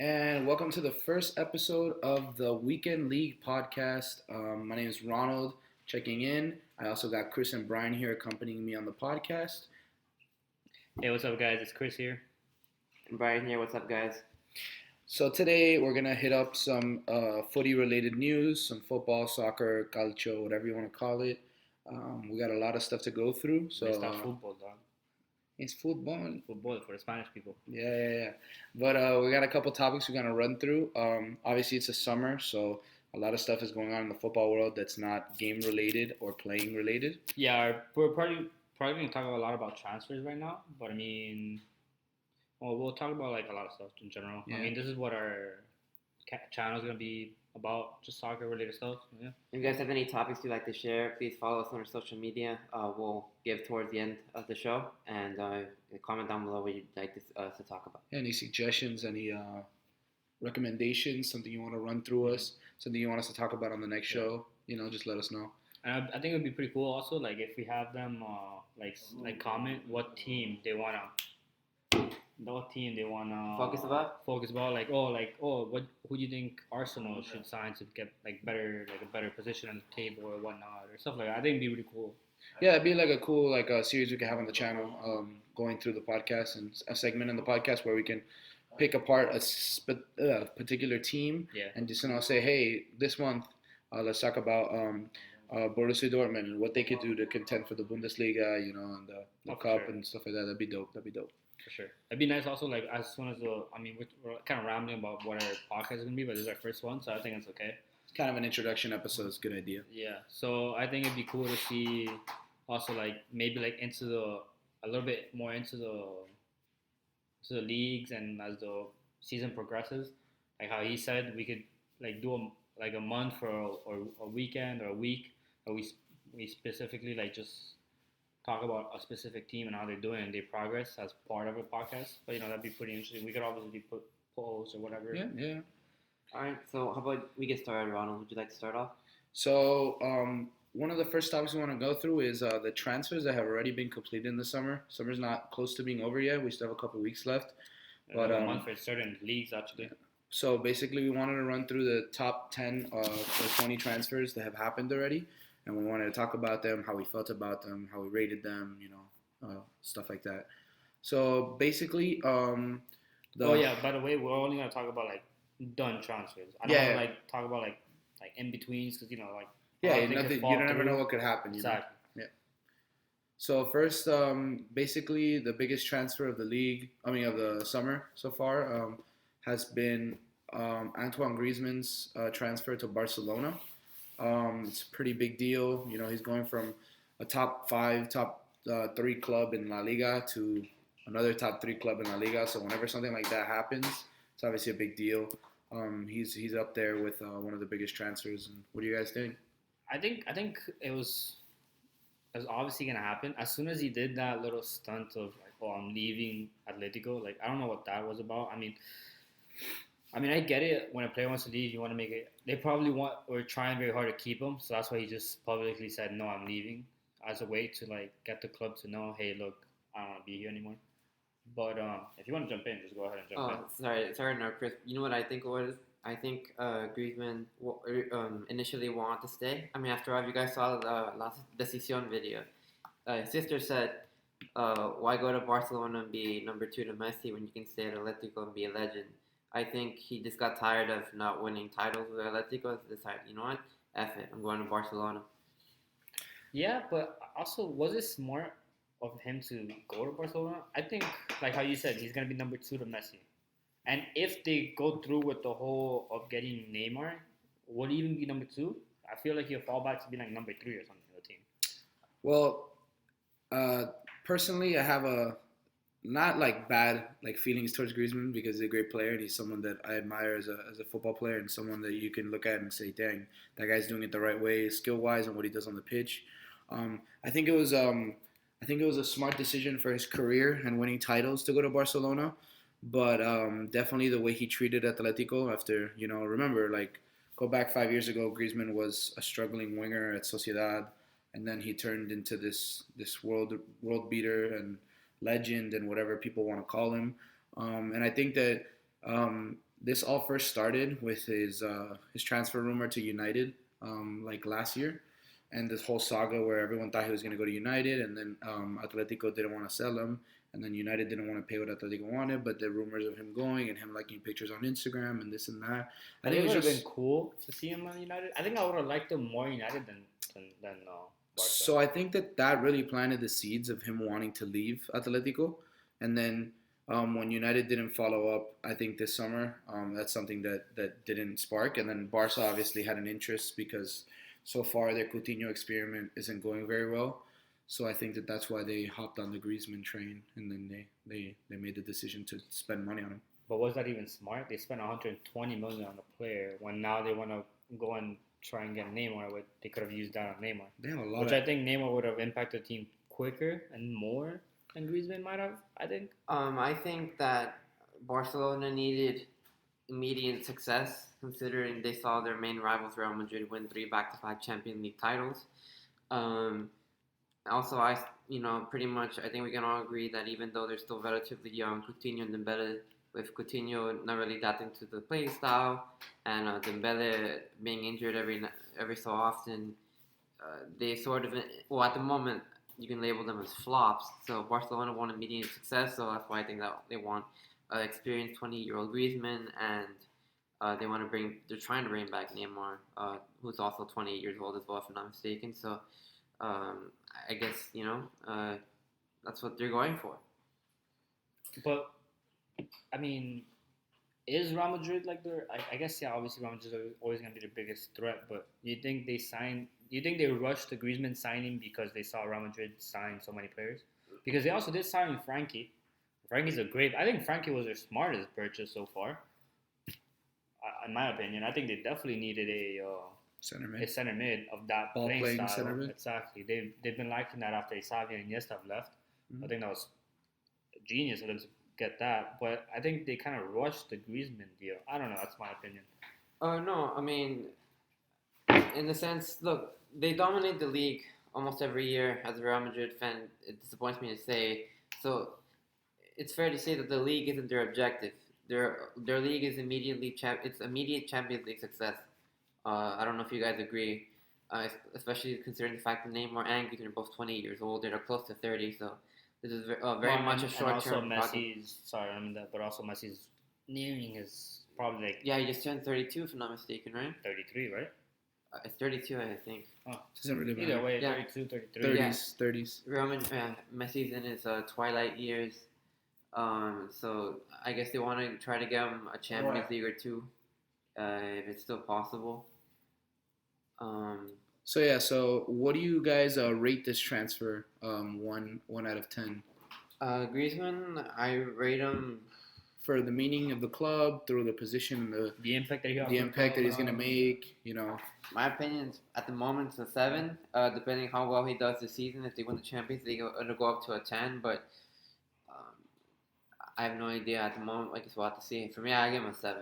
and welcome to the first episode of the Weekend League podcast. My name is Ronald, checking in. I also got Chris and Brian here accompanying me on the podcast. Hey, what's up, guys? It's Chris here. And Brian here. What's up, guys? So today we're gonna hit up some footy-related news, some football, soccer, calcio, whatever you want to call it. We got a lot of stuff to go through. So It's not football, dog. it's football. Football for the Spanish people. Yeah. But we got a couple topics we're gonna run through. Obviously, it's a summer, so a lot of stuff is going on in the football world that's not game related or playing related. Yeah, we're probably going to talk a lot about transfers right now. But I mean, well, we'll talk about like a lot of stuff in general. Yeah. I mean, this is what our channel is going to be about, just soccer related stuff. Yeah. If you guys have any topics you'd like to share, please follow us on our social media. We'll give towards the end of the show, and comment down below what you'd like to talk about. Any suggestions? Any recommendations? Something you want to run through us? Something you want us to talk about on the next show? Just let us know. And I think it would be pretty cool also, like if we have them like comment what team they wanna Focus about? like what who do you think Arsenal should sign to get like a better position on the table or whatnot or stuff like that. I think it'd be really cool. Yeah, it'd be like a cool series we could have on the channel, going through the podcast and a segment in the podcast where we can pick apart a particular team and just say, hey, this month let's talk about Borussia Dortmund and what they could do to contend for the Bundesliga, and the cup and stuff like that. That'd be dope. For sure. It'd be nice also, like, as soon as we're kind of rambling about what our podcast is going to be, but this is our first one, so I think it's okay. It's kind of an introduction episode. It's a good idea. Yeah. So I think it'd be cool to see also, like, maybe, like, a little bit more into the leagues, and as the season progresses, like how he said, we could, like, do a month or a weekend or a week, or we specifically, like, just talk about a specific team and how they're doing and their progress as part of a podcast. But that'd be pretty interesting. We could obviously put polls or whatever. Yeah. All right. So how about we get started, Ronald? Would you like to start off? So one of the first topics we want to go through is the transfers that have already been completed in the summer. Summer's not close to being over yet. We still have a couple weeks left. But a month for certain leagues, actually. So basically, we wanted to run through the top 10 or 20 transfers that have happened already. And we wanted to talk about them, how we felt about them, how we rated them, stuff like that. So basically, by the way, we're only gonna talk about like done transfers. I don't want to like talk about like in betweens because you don't ever know what could happen. Exactly. Yeah. So first, basically, the biggest transfer of the summer so far, has been Antoine Griezmann's transfer to Barcelona. It's a pretty big deal. He's going from a top 3 club in La Liga to another top 3 club in La Liga. So whenever something like that happens, it's obviously a big deal. He's up there with one of the biggest transfers. And what do you guys think? I think it was obviously gonna happen as soon as he did that little stunt of like, oh, I'm leaving Atletico. Like, I don't know what that was about. I mean, I get it. When a player wants to leave, you want to make it. They probably were trying very hard to keep him, so that's why he just publicly said, "No, I'm leaving," as a way to like get the club to know, "Hey, look, I don't want to be here anymore." But if you want to jump in, just go ahead and jump in. Sorry, no, Chris. You know what I think it was? I think Griezmann initially wanted to stay. I mean, after all, if you guys saw the La Decisión video, his sister said, "Why go to Barcelona and be number 2 to Messi when you can stay at Atletico and be a legend?" I think he just got tired of not winning titles with Atletico and decided, you know what, F it, I'm going to Barcelona. Yeah, but also, was it smart of him to go to Barcelona? I think, like how you said, he's going to be number 2 to Messi. And if they go through with the whole of getting Neymar, would he even be number 2? I feel like he'll fall back to be like number 3 or something on the team. Well, personally, I have not like bad like feelings towards Griezmann because he's a great player and he's someone that I admire as a football player and someone that you can look at and say, dang, that guy's doing it the right way, skill wise, and what he does on the pitch. I think it was a smart decision for his career and winning titles to go to Barcelona, but definitely the way he treated Atletico after remember like go back 5 years ago, Griezmann was a struggling winger at Sociedad, and then he turned into this world beater and legend and whatever people want to call him. And I think that this all first started with his transfer rumor to United, like last year, and this whole saga where everyone thought he was going to go to United, and then Atletico didn't want to sell him, and then United didn't want to pay what Atletico wanted, but the rumors of him going and him liking pictures on Instagram and this and that. I think it would have been cool to see him on United. I think I would have liked him more United than Barca. So I think that really planted the seeds of him wanting to leave Atletico, and then when United didn't follow up, I think this summer, that's something that didn't spark, and then Barca obviously had an interest because so far their Coutinho experiment isn't going very well. So I think that's why they hopped on the Griezmann train, and then they made the decision to spend money on him. But was that even smart? They spent 120 million on a player when now they want to go and try and get Neymar. They could have used that on Neymar. They have a lot. Which I think Neymar would have impacted the team quicker and more than Griezmann might have. I think. I think that Barcelona needed immediate success, considering they saw their main rivals Real Madrid win 3 back-to-back Champions League titles. Also, pretty much, I think we can all agree that even though they're still relatively young, Coutinho and Dembele, with Coutinho not really adapting to the play style, and Dembele being injured every so often, they sort of, well, at the moment, you can label them as flops. So Barcelona want immediate success, so that's why I think that they want experienced 20-year-old Griezmann, and they're trying to bring back Neymar, who's also 28 years old as well, if I'm not mistaken. So I guess, that's what they're going for. But, I mean, is Real Madrid like I guess, yeah, obviously Real Madrid is always going to be the biggest threat, but do you think they rushed the Griezmann signing because they saw Real Madrid sign so many players? Because they also did sign Frankie. Frankie's I think Frankie was their smartest purchase so far, in my opinion. I think they definitely needed a center mid of that playing style. Center mid. Exactly. They've been liking that after Xavi and Iniesta have left. Mm-hmm. I think that was genius of them to get that. But I think they kind of rushed the Griezmann deal. I don't know. That's my opinion. No. I mean, in the sense, look, they dominate the league almost every year. As a Real Madrid fan, it disappoints me to say. So it's fair to say that the league isn't their objective. Their league is it's immediate Champions League success. I don't know if you guys agree, especially considering the fact that Neymar and Griezmann are both 20 years old. They're close to 30, so this is very much a short-term Messi's, but also Messi's nearing his probably like... Yeah, he just turned 32, if I'm not mistaken, right? 33, right? It's 32, I think. Oh, doesn't really matter. Either way, yeah. 32, 33. 30s. Messi's in his twilight years. So I guess they want to try to get him a Champions League or two, if it's still possible. So what do you guys rate this transfer? 1 out of 10. Griezmann, I rate him for the meaning of the club, through the position, the impact that he's gonna make. My opinion is at the moment it's a 7. Depending how well he does this season, if they win the Champions League, it'll go up to a 10. But I have no idea at the moment. Like, it's what to see. For me, I give him a 7.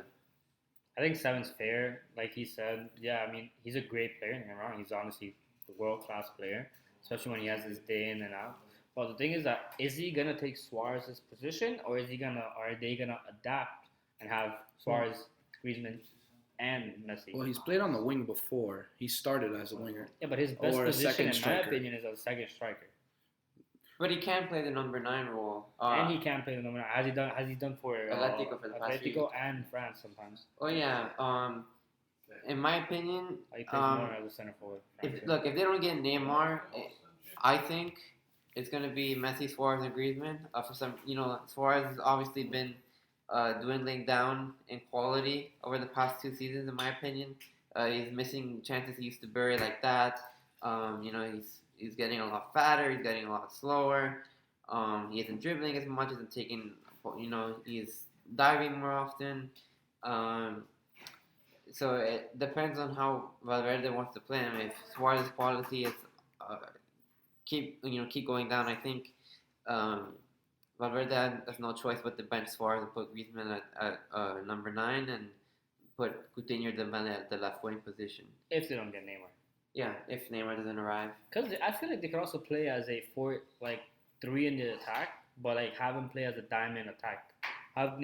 I think 7's fair. Like he said, yeah, I mean, he's a great player. Don't get me wrong. He's honestly a world-class player, especially when he has his day in and out. But the thing is that, is he going to take Suarez's position, or are they going to adapt and have Suarez, Griezmann, and Messi? Well, he's played on the wing before. He started as a winger. Yeah, but his best position, in my opinion, is as a second striker. But he can play the number 9 role. And he can play the number 9. Has he done for Atletico and France sometimes? Oh, yeah. In my opinion, he plays more as a center forward. If they don't get Neymar, I think it's going to be Messi, Suarez, and Griezmann. For some, Suarez has obviously been dwindling down in quality over the past 2 seasons, in my opinion. He's missing chances he used to bury like that. He's getting a lot fatter. He's getting a lot slower. He isn't dribbling as much. Isn't taking. He's diving more often. So it depends on how Valverde wants to play him. If Suarez's quality is keep going down, I think Valverde has no choice but to bench Suarez and put Griezmann at number 9 and put Coutinho Dembele at the left wing position. If they don't get Neymar. Yeah, if Neymar doesn't arrive. Because I feel like they could also play as a 3 in the attack, but have him play as a diamond attack. Have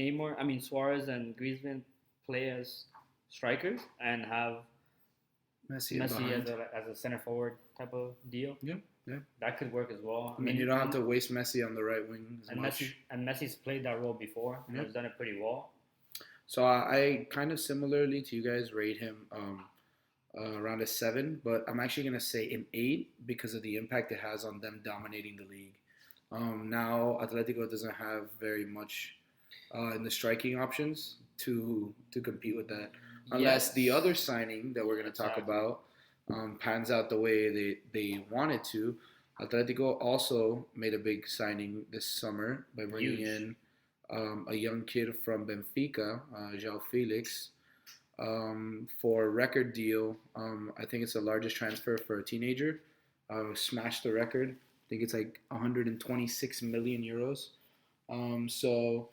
Suarez and Griezmann play as strikers and have Messi, Messi behind. as a center forward type of deal. Yeah, yeah. That could work as well. I mean, you don't have to waste Messi on the right wing as much. Messi's played that role before and has done it pretty well. So I kind of similarly to you guys rate him around a 7, but I'm actually gonna say an 8 because of the impact it has on them dominating the league. Now Atletico doesn't have very much in the striking options to compete with that, unless the other signing that we're gonna talk about pans out the way they wanted to. Atletico also made a big signing this summer by bringing in a young kid from Benfica, João Felix, for a record deal. I think it's the largest transfer for a teenager. Smashed the record. I think it's like 126 million euros. So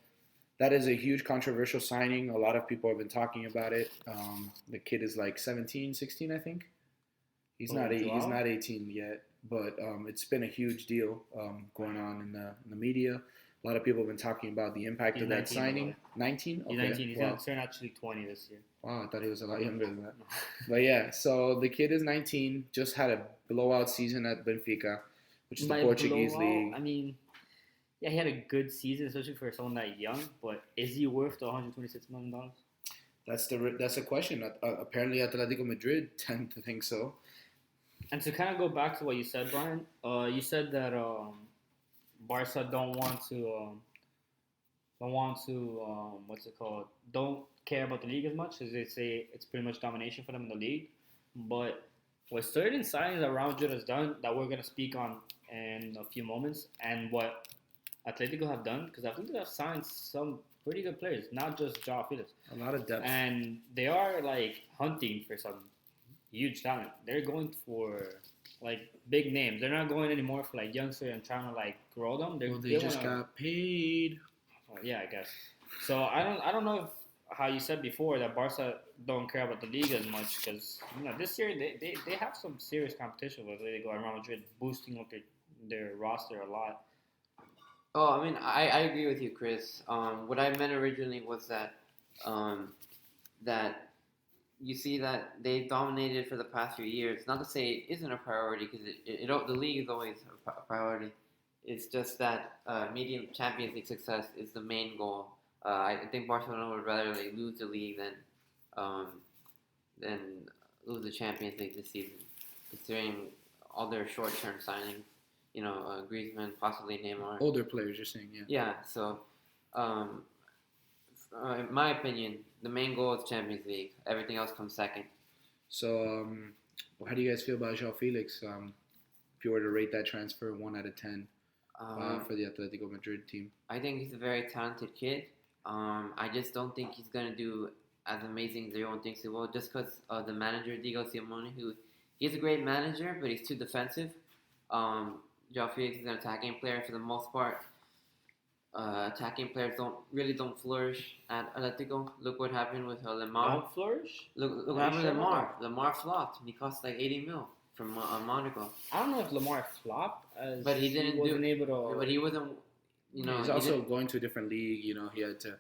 that is a huge controversial signing. A lot of people have been talking about it. The kid is like 17, 16, I think. He's not 18 yet, but it's been a huge deal going on in the media. A lot of people have been talking about the impact of that signing. 19? He's 19. He's going to turn actually 20 this year. Wow, I thought he was a lot younger than that. But yeah, so the kid is 19, just had a blowout season at Benfica, which is the Portuguese league. I mean, yeah, he had a good season, especially for someone that young, but is he worth the $126 million? That's a question. Apparently, Atletico Madrid tend to think so. And to kind of go back to what you said, Brian, you said that Barca don't care about the league as much, as they say it's pretty much domination for them in the league. But what certain signings that Real Madrid has done that we're going to speak on in a few moments, and what Atletico have done, because Atletico have signed some pretty good players, not just João Felix. A lot of depth. And they are like hunting for some huge talent. They're going for like big names. They're not going anymore for like youngsters and trying to like grow them. They just got paid. Oh, yeah, I guess. So I don't know if, how you said before that Barca don't care about the league as much, because this year they have some serious competition with Atletico and Real Madrid boosting up their roster a lot. Oh, I mean, I agree with you, Chris. What I meant originally was that that you see that they've dominated for the past few years. Not to say it isn't a priority, because the league is always a priority. It's just that medium Champions League success is the main goal. I think Barcelona would rather lose the league than lose the Champions League this season, considering all their short-term signings. Griezmann, possibly Neymar. Older players, you're saying, yeah. Yeah. So, in my opinion, the main goal is Champions League. Everything else comes second. So, how do you guys feel about João Felix? If you were to rate that transfer 1 out of 10 for the Atletico Madrid team, I think he's a very talented kid. I just don't think he's gonna do as amazing as everyone thinks he will. Just because the manager Diego Simeone, he's a great manager, but he's too defensive. João Felix is an attacking player for the most part. Attacking players don't flourish at Atletico. Look what happened with Lemar. Don't flourish? Look what happened with Lemar. Lemar flopped, and he cost like 80 mil from Monaco. I don't know if Lemar flopped, but he wasn't able to. But he wasn't. He's also going to a different league. He had to,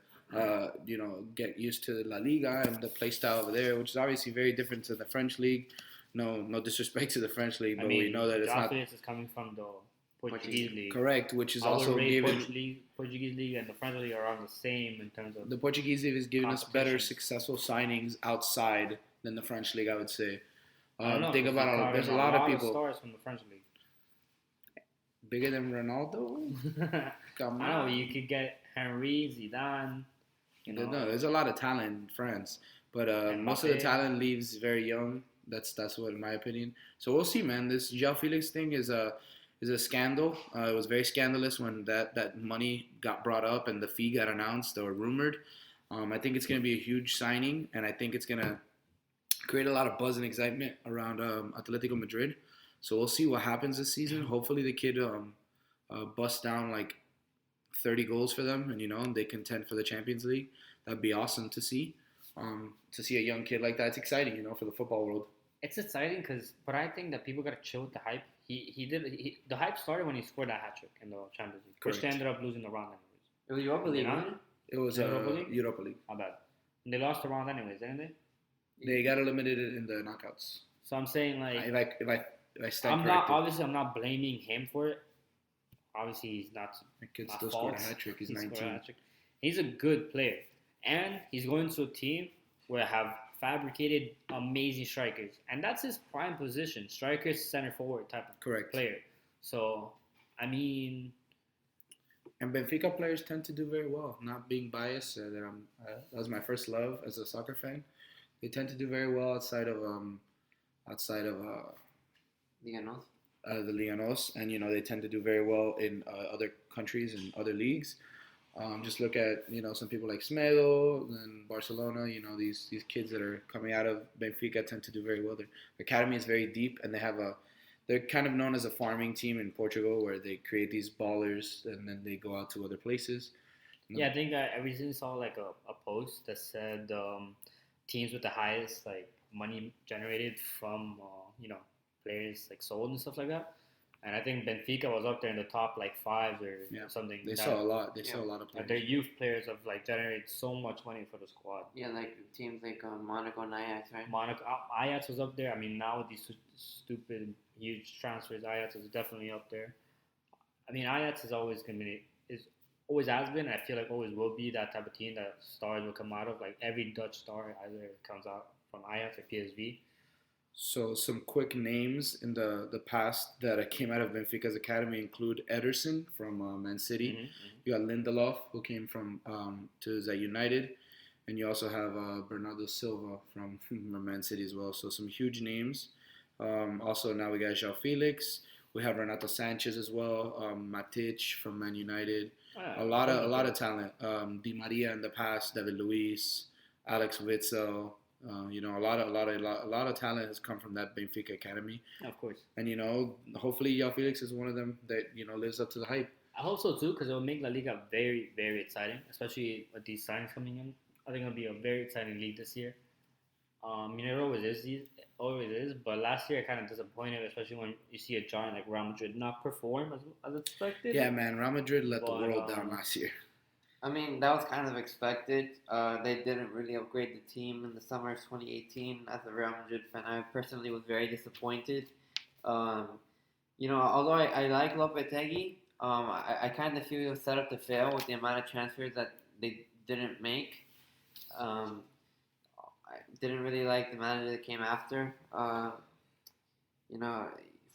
get used to La Liga and the play style over there, which is obviously very different to the French league. No disrespect to the French league, but we know that it's not. Felix is coming from the Portuguese league. Correct, which is also given. Portuguese league and the French league are around the same in terms of. The Portuguese league is giving us better successful signings outside than the French league, I would say. Think about it. There's a lot of people. Stars from the French league. Bigger than Ronaldo? Come on. I know you could get Henry, Zidane. No, there's a lot of talent in France, but most of the talent leaves very young. That's what, in my opinion. So we'll see, man. This João Felix thing is a scandal. It was very scandalous when that money got brought up and the fee got announced or rumored. I think it's going to be a huge signing, and I think it's going to create a lot of buzz and excitement around Atletico Madrid. So we'll see what happens this season. Hopefully the kid busts down like 30 goals for them, and they contend for the Champions League. That'd be awesome to see. To see a young kid like that, it's exciting, for the football world. It's exciting but I think that people gotta chill with the hype. The hype started when he scored that hat trick in the Champions League, which ended up losing the round anyways. It was Europa League, wasn't it? It was Europa League. My bad. And they lost the round anyways, didn't they? They got eliminated in the knockouts. So I'm saying If I stand I'm corrected. not blaming him for it. Obviously, he's not. The kid Not still scored a false. hat trick. He's He scored a 19. hat trick. He's a good player, and he's going to a team where I have fabricated amazing strikers, and that's his prime position: strikers, center forward type of Correct. player. So, I mean, And Benfica players tend to do very well. Not being biased, that was my first love as a soccer fan. They tend to do very well outside of Díganos. the Liganos, and they tend to do very well in other countries and other leagues. Just look at some people like Smedo and Barcelona. These kids that are coming out of Benfica tend to do very well. Their academy is very deep, and they're kind of known as a farming team in Portugal, where they create these ballers and then they go out to other places. yeah, I think I recently saw like a post that said teams with the highest like money generated from players like sold and stuff like that. And I think Benfica was up there in the top like 5 or something. They saw a lot. They saw a lot of Their players. youth players have like generated so much money for the squad. Yeah, like teams like Monaco and Ajax, right? Monaco, Ajax was up there. I mean, now with these stupid huge transfers, Ajax is definitely up there. I mean, Ajax is always gonna be always has been. I feel like always will be that type of team that stars will come out of. Like every Dutch star either comes out from Ajax or PSV. So some quick names in the past that came out of Benfica's academy include Ederson from Man City. Mm-hmm. You got Lindelof, who came from to Z United, and you also have Bernardo Silva from Man City as well. So some huge names. Also now we got João Felix. We have Renato Sanchez as well. Matic from Man United. A lot of talent. Di Maria in the past. David Luiz, Alex Witzel. A lot of talent has come from that Benfica academy. Of course. And hopefully João Felix is one of them that lives up to the hype. I hope so too, because it will make La Liga very, very exciting, especially with these signings coming in. I think it'll be a very exciting league this year. It always is, but last year I kind of disappointed, especially when you see a giant like Real Madrid not perform as expected. Yeah, man, Real Madrid let the world down last year. I mean, that was kind of expected. They didn't really upgrade the team in the summer of 2018. As a Real Madrid fan, I personally was very disappointed. Although I like Lopetegui, I kind of feel he was set up to fail with the amount of transfers that they didn't make. I didn't really like the manager that came after.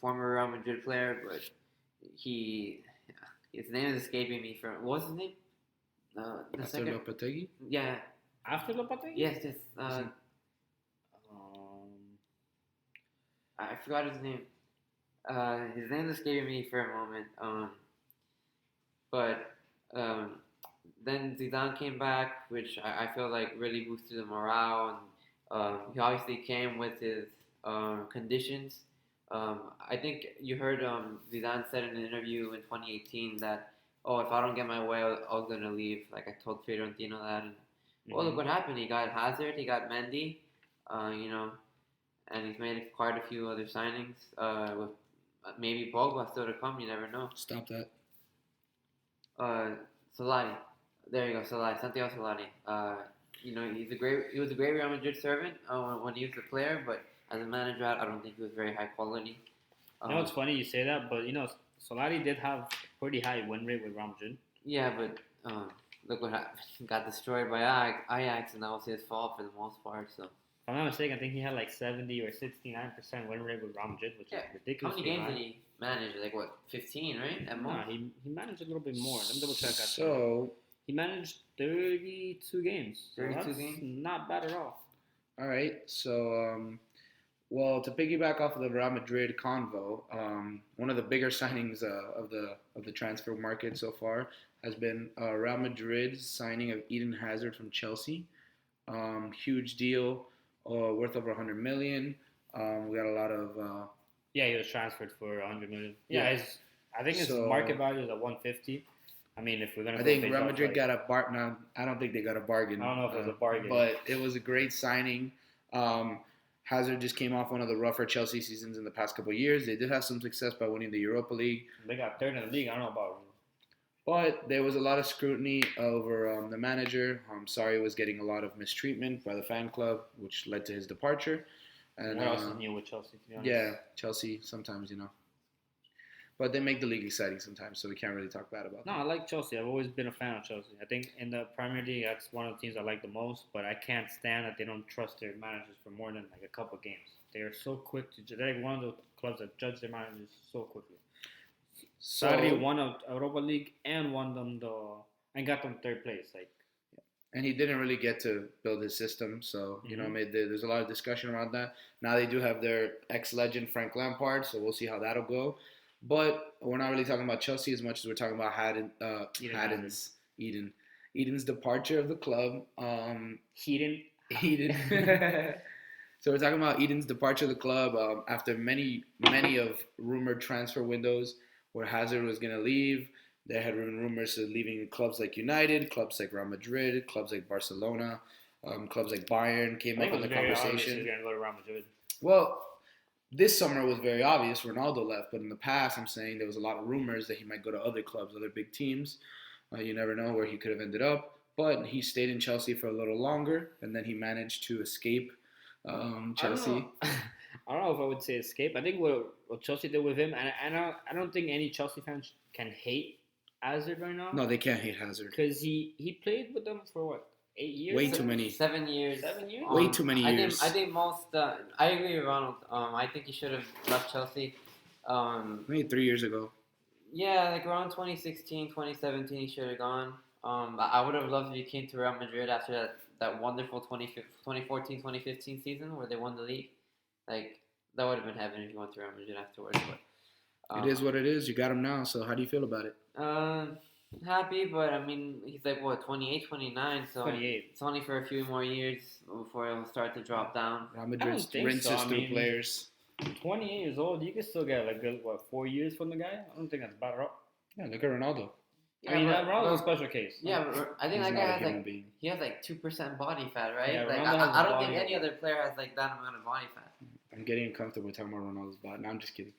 Former Real Madrid player, but his name is escaping me. What's his name? After Lopetegui? Yeah. After Lopetegui? Yes. I forgot his name. His name is escaping me for a moment. But then Zidane came back, which I feel like really boosted the morale, and he obviously came with his conditions. I think you heard Zidane said in an interview in 2018 that, if I don't get my way, I was going to leave. Like I told Fiorentino that. And, look what happened. He got Hazard, he got Mendy, and he's made quite a few other signings with maybe Pogba still to come. You never know. Stop that. Solari. There you go, Solari. Santiago Solari. He was a great Real Madrid servant when he was a player, but as a manager, I don't think he was very high quality. It's funny you say that, but Solari did have pretty high win rate with Real Madrid. Yeah, but look what happened. He got destroyed by Ajax, and that was his fault for the most part. So, if I'm not mistaken, I think he had like 70 or 69% win rate with Real Madrid, which is ridiculous. How many games did he manage? Like what, 15, right? At most. He managed a little bit more. Let me double check that. So he managed 32 games. 32 games? Not bad at all. All right. So, to piggyback off of the Real Madrid convo, one of the bigger signings of the transfer market so far has been Real Madrid's signing of Eden Hazard from Chelsea. Huge deal, worth over 100 million. We got a lot of. He was transferred for 100 million. I think his market value is at 150. I mean, if we're gonna. I think Real Madrid got a bargain. No, I don't think they got a bargain. I don't know if it was a bargain, but it was a great signing. Hazard just came off one of the rougher Chelsea seasons in the past couple of years. They did have some success by winning the Europa League. They got third in the league. I don't know about. But there was a lot of scrutiny over the manager. Sarri was getting a lot of mistreatment by the fan club, which led to his departure. And what else is new with Chelsea? To be honest, yeah, Chelsea sometimes, but they make the league exciting sometimes, so we can't really talk bad about No, them. I like Chelsea. I've always been a fan of Chelsea. I think in the Premier League, that's one of the teams I like the most. But I can't stand that they don't trust their managers for more than like a couple games. They are so quick to. They're like one of the clubs that judge their managers so quickly. Sarri So, won a Europa League and won them and got them third place. Like, and he didn't really get to build his system, so there's a lot of discussion around that. Now they do have their ex-legend Frank Lampard, so we'll see how that'll go. But we're not really talking about Chelsea as much as we're talking about Eden's departure of the club. Eden. Eden. So we're talking about Eden's departure of the club after many of rumored transfer windows where Hazard was going to leave. There had been rumors of leaving clubs like United, clubs like Real Madrid, clubs like Barcelona, clubs like Bayern came up in the conversation. He's going to go to Real Madrid. Well, this summer was very obvious. Ronaldo left, but in the past, I'm saying there was a lot of rumors that he might go to other clubs, other big teams. You never know where he could have ended up. But he stayed in Chelsea for a little longer, and then he managed to escape Chelsea. I don't know if I would say escape. I think what Chelsea did with him, and I don't think any Chelsea fans can hate Hazard right now. No, they can't hate Hazard. Because he played with them for what, 8 years? Way too many. 7 years. 7 years? Way too many years. I think most. I agree with Ronald. I think he should have left Chelsea. Maybe 3 years ago. Yeah, like around 2016, 2017, he should have gone. I would have loved if he came to Real Madrid after that wonderful 2014, 2015 season where they won the league. Like, that would have been heaven if he went to Real Madrid afterwards. But, it is what it is. You got him now, so how do you feel about it? Happy, but I mean, he's like, what, 28, 29, so 28. it's only for a few more years before it'll start to drop down. Real Madrid think rinses so. I through mean, players. 28 years old, you can still get like good, 4 years from the guy? I don't think that's bad at all. Yeah, look at Ronaldo. Yeah, I mean, but- Ronaldo's a special case. Yeah, but I think He's that guy not a has human like being. he has like 2% body fat, right? Yeah, like Ronaldo has I don't body think any fat. other player has like that amount of body fat. I'm getting uncomfortable talking about Ronaldo's body. No, I'm just kidding.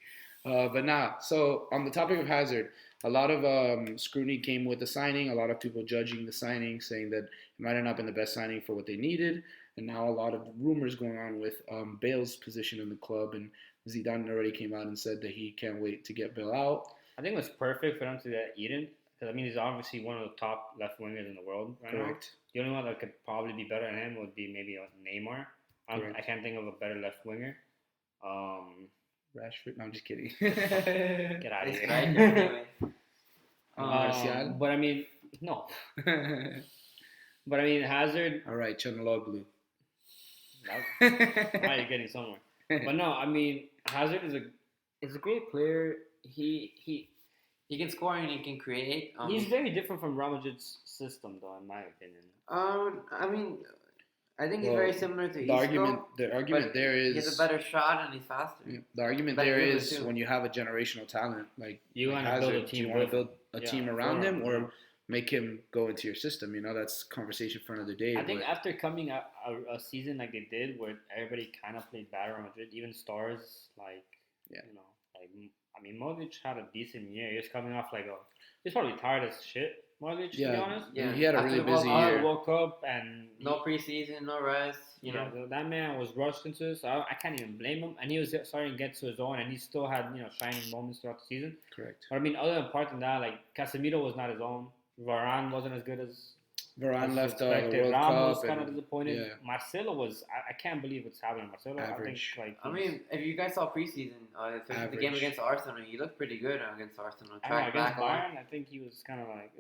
But nah, so on the topic of Hazard, a lot of scrutiny came with the signing. A lot of people judging the signing, saying that it might have not been the best signing for what they needed. And now a lot of rumors going on with Bale's position in the club. And Zidane already came out and said that he can't wait to get Bale out. I think it was perfect for them to get Eden. Because, I mean, he's obviously one of the top left wingers in the world right Correct. now. The only one that could probably be better than him would be maybe Neymar. I can't think of a better left winger. Rashford? No, I'm just kidding. Get out of It's here. right here anyway. Martial? But I mean, no. But I mean, Hazard. All right, Chanaloglu. Now you're getting somewhere. But no, I mean, Hazard is a great player. He He can score and he can create. he's very different from Real Madrid's system, though, in my opinion. I mean, I think he's Well, very similar to The argument there is he has a better shot and he's faster. the argument Better there dribbler is too. when you have a generational talent like You like wanna build a Hazard, do team you want to with build a him. team Yeah, around for him him, or yeah. make him go into your system? That's conversation for another day. I think but after coming a season like they did, where everybody kind of played bad Real Madrid, even stars like I mean, Modric had a decent year. He was coming off he's probably tired as shit. Modric, to be honest. Yeah. he had a After really the World busy Cup, year. World Cup and No preseason, no rest. You know. that man was rushed into it, so I can't even blame him. And he was starting to get to his own, and he still had shining moments throughout the season. Correct. But I mean, other than apart from that, like Casemiro was not his own. Varane wasn't as good as Varane left the expected. World Ramos Cup. kind of and- disappointed. yeah. Marcelo was. I can't believe what's happening. Marcelo, Average. I think I mean, if you guys saw preseason, the game Average. against Arsenal, he looked pretty good against Arsenal. I don't know, Track against back a lot. Bayern, I think he was kind of like.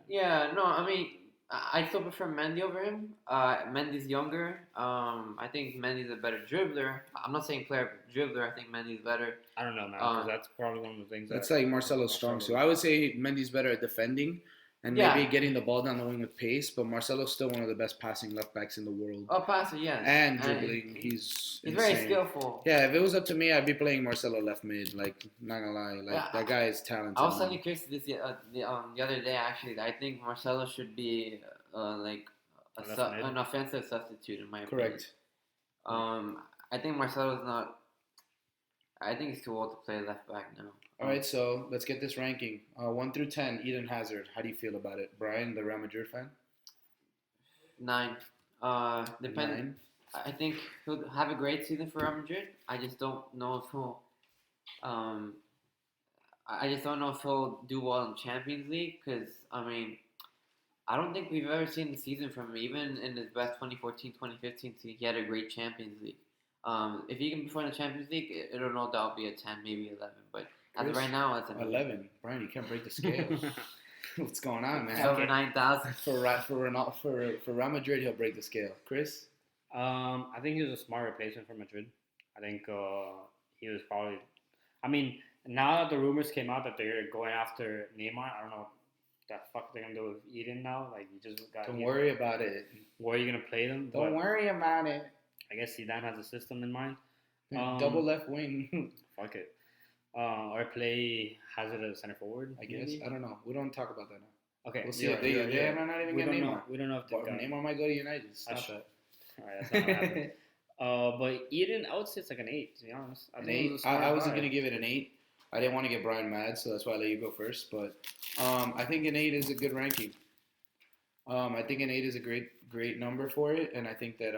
Yeah, no, I mean, I still prefer Mendy over him. Mendy's younger. I think Mendy's a better dribbler. I'm not saying player, but dribbler. I think Mendy's better. I don't know, man. Because that's probably one of the things. That's like Marcelo's strong suit. I would say Mendy's better at defending and Yeah. maybe getting the ball down the wing with pace, but Marcelo's still one of the best passing left backs in the world. Oh, passer, yes. And dribbling, he's He's insane. very skillful. Yeah, if it was up to me, I'd be playing Marcelo left mid. Like, not gonna lie, Yeah, that guy is talented. I was man. telling Chris the other day actually that I think Marcelo should be like Left mid? an offensive substitute in my Correct. opinion. I think Marcelo's not. I think he's too old to play left back now. All right, so let's get this ranking. 1 through 10, Eden Hazard. How do you feel about it? Brian, the Real Madrid fan? 9. Depend. 9. I think he'll have a great season for Real Madrid. I just don't know if he'll. I just don't know if he'll do well in Champions League because I don't think we've ever seen the season from him. Even in his best 2014-2015 season, he had a great Champions League. If he can perform in the Champions League, it'll no doubt be a 10, maybe 11. But as of right now, it's an 11. Brian, you can't break the scale. What's going on, man? It's over 9,000. For Real Madrid, he'll break the scale. Chris? I think he was a smart replacement for Madrid. I think he was probably. I mean, now that the rumors came out that they're going after Neymar, I don't know what the fuck they're gonna do with Eden now. Like, you just got. Don't worry about it. Where are you gonna play them? Don't worry about it. I guess Zidane has a system in mind. Double left wing. Fuck it. Or play Hazard as center forward. I guess. Maybe? I don't know. We don't talk about that now. Okay. We'll see if they might not even get Neymar. We don't know if Neymar might go to United. Stop That's that. All right, that's not what happened. But Eden, I would say it's like an 8, to be honest. An 8? I wasn't going to give it an 8. I didn't want to get Brian mad, so that's why I let you go first. But I think an 8 is a good ranking. I think an 8 is a great number for it, and I think that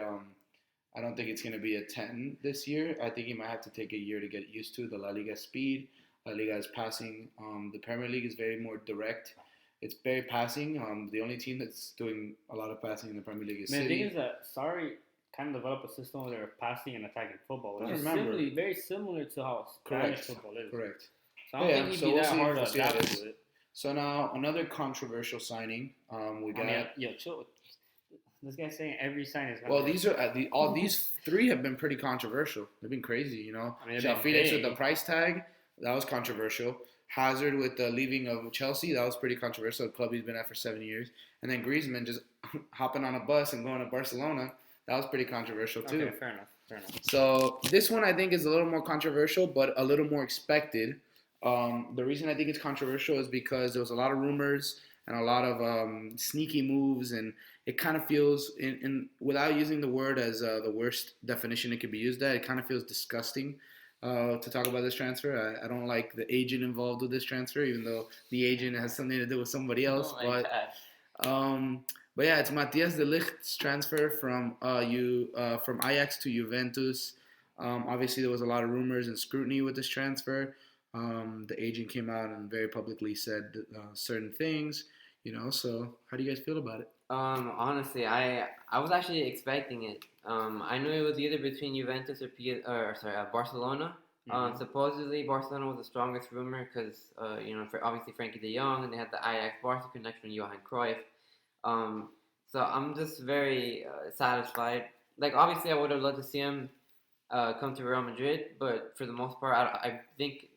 I don't think it's going to be a 10 this year. I think you might have to take a year to get used to the La Liga speed. La Liga is passing. The Premier League is very more direct. It's very passing. The only team that's doing a lot of passing in the Premier League is City. The thing is that Sarri kind of developed a system where they were passing and attacking football, which is very similar to how Spanish football is. Correct. So I don't think he'd be that hard to adapt to it. So now another controversial signing. We got. Chill. This guy's saying every sign is. Well, these are all these 3 have been pretty controversial. They've been crazy, you know. Felix with the price tag, that was controversial. Hazard with the leaving of Chelsea, that was pretty controversial. The club he's been at for 7 years, and then Griezmann just hopping on a bus and going to Barcelona, that was pretty controversial too. Okay, fair enough. So this one I think is a little more controversial, but a little more expected. The reason I think it's controversial is because there was a lot of rumors and a lot of sneaky moves, and it kind of feels, in without using the word as the worst definition it could be used at, it kind of feels disgusting to talk about this transfer. I don't like the agent involved with this transfer, even though the agent has something to do with somebody else. But yeah, it's Matthias de Ligt's transfer from Ajax to Juventus. Obviously, there was a lot of rumors and scrutiny with this transfer. The agent came out and very publicly said certain things, you know. So how do you guys feel about it? Honestly, I was actually expecting it. I knew it was either between Juventus or Barcelona. Mm-hmm. Supposedly Barcelona was the strongest rumor because obviously Frankie De Jong, and they had the Ajax Barca connection with Johan Cruyff. So I'm just very satisfied. Like, obviously I would have loved to see him come to Real Madrid, but for the most part I think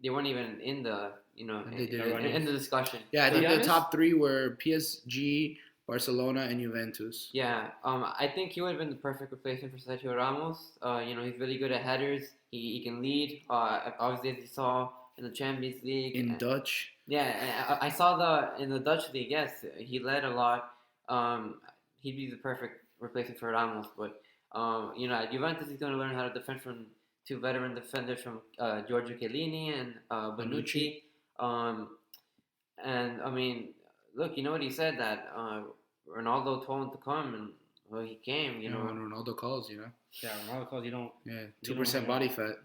they weren't even in the in the discussion. Yeah, I think the top 3 were PSG, Barcelona, and Juventus. Yeah, I think he would have been the perfect replacement for Sergio Ramos. He's really good at headers. He can lead. Obviously, as you saw in the Champions League. In Dutch. Yeah, I saw in the Dutch league. Yes, he led a lot. He'd be the perfect replacement for Ramos. But at Juventus, he's going to learn how to defend from 2 veteran defenders from Giorgio Chiellini and Bonucci. And I mean, look, you know what he said, that Ronaldo told him to come, and well, he came. You know, when Ronaldo calls, Yeah, Ronaldo calls, you don't. Yeah, 2% body fat.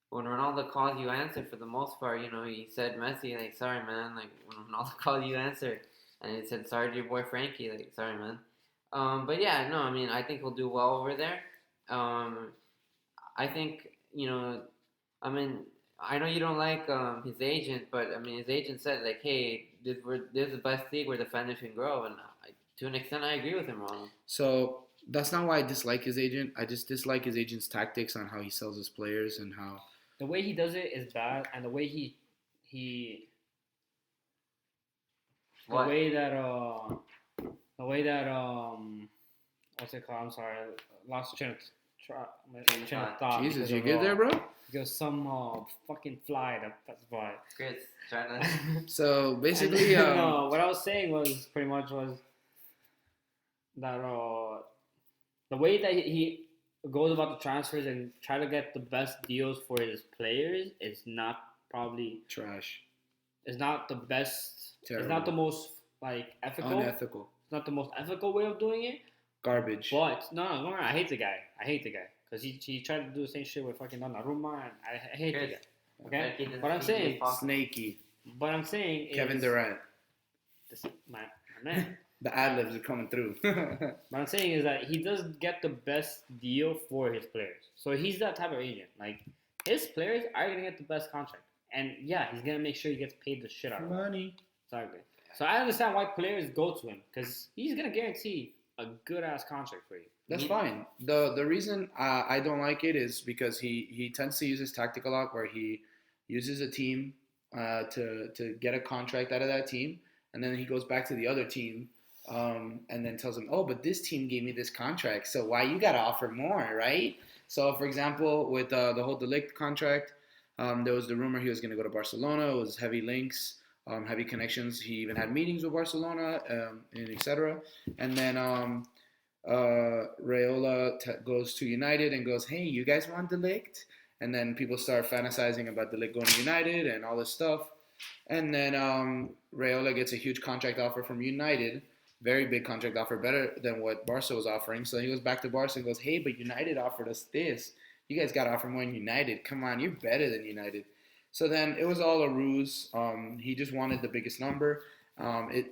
When Ronaldo calls, you answer for the most part. He said Messi, like, sorry, man. Like, when Ronaldo calls, you answer. And he said, sorry to your boy Frankie, like, sorry, man. But yeah, no, I mean, I think he'll do well over there. I think, I mean, I know you don't like his agent, but I mean, his agent said, like, hey, this is the best league where defenders can grow. And to an extent, I agree with him, Ronald. So that's not why I dislike his agent. I just dislike his agent's tactics on how he sells his players and how... The way he does it is bad, and the way he the way that what's it called? I'm sorry, I lost train of thought. Jesus, you get there, bro? Because some fucking fly that's why. Chris, trying to. So basically, no, what I was saying was pretty much was that the way that goes about the transfers and try to get the best deals for his players is not probably Trash. is not the best. Terrible. It's not the most like ethical. Unethical. It's not the most ethical way of doing it. Garbage. But no, I hate the guy. I hate the guy because he tried to do the same shit with fucking Donnarumma, and I hate the guy. Okay, but I'm saying Snaky. What I'm saying Kevin is Durant. this, my man. The ad-libs are coming through. What I'm saying is that he does get the best deal for his players. So he's that type of agent. Like, his players are going to get the best contract. And, yeah, he's going to make sure he gets paid the shit out of it. Money. Exactly. So I understand why players go to him. Because he's going to guarantee a good-ass contract for you. That's fine. The reason I don't like it is because he tends to use his tactic a lot where he uses a team to get a contract out of that team. And then he goes back to the other team and then tells them, oh, but this team gave me this contract, so why you got to offer more, right? So, for example, with the whole De Ligt contract, there was the rumor he was going to go to Barcelona. It was heavy links, heavy connections. He even had meetings with Barcelona, and etc. And then Raiola goes to United and goes, hey, you guys want De Ligt? And then people start fantasizing about De Ligt going to United and all this stuff. And then Raiola gets a huge contract offer from United, very big contract offer, better than what Barca was offering. So he goes back to Barca and goes, hey, but United offered us this. You guys got to offer more than United. Come on, you're better than United. So then it was all a ruse. He just wanted the biggest number. I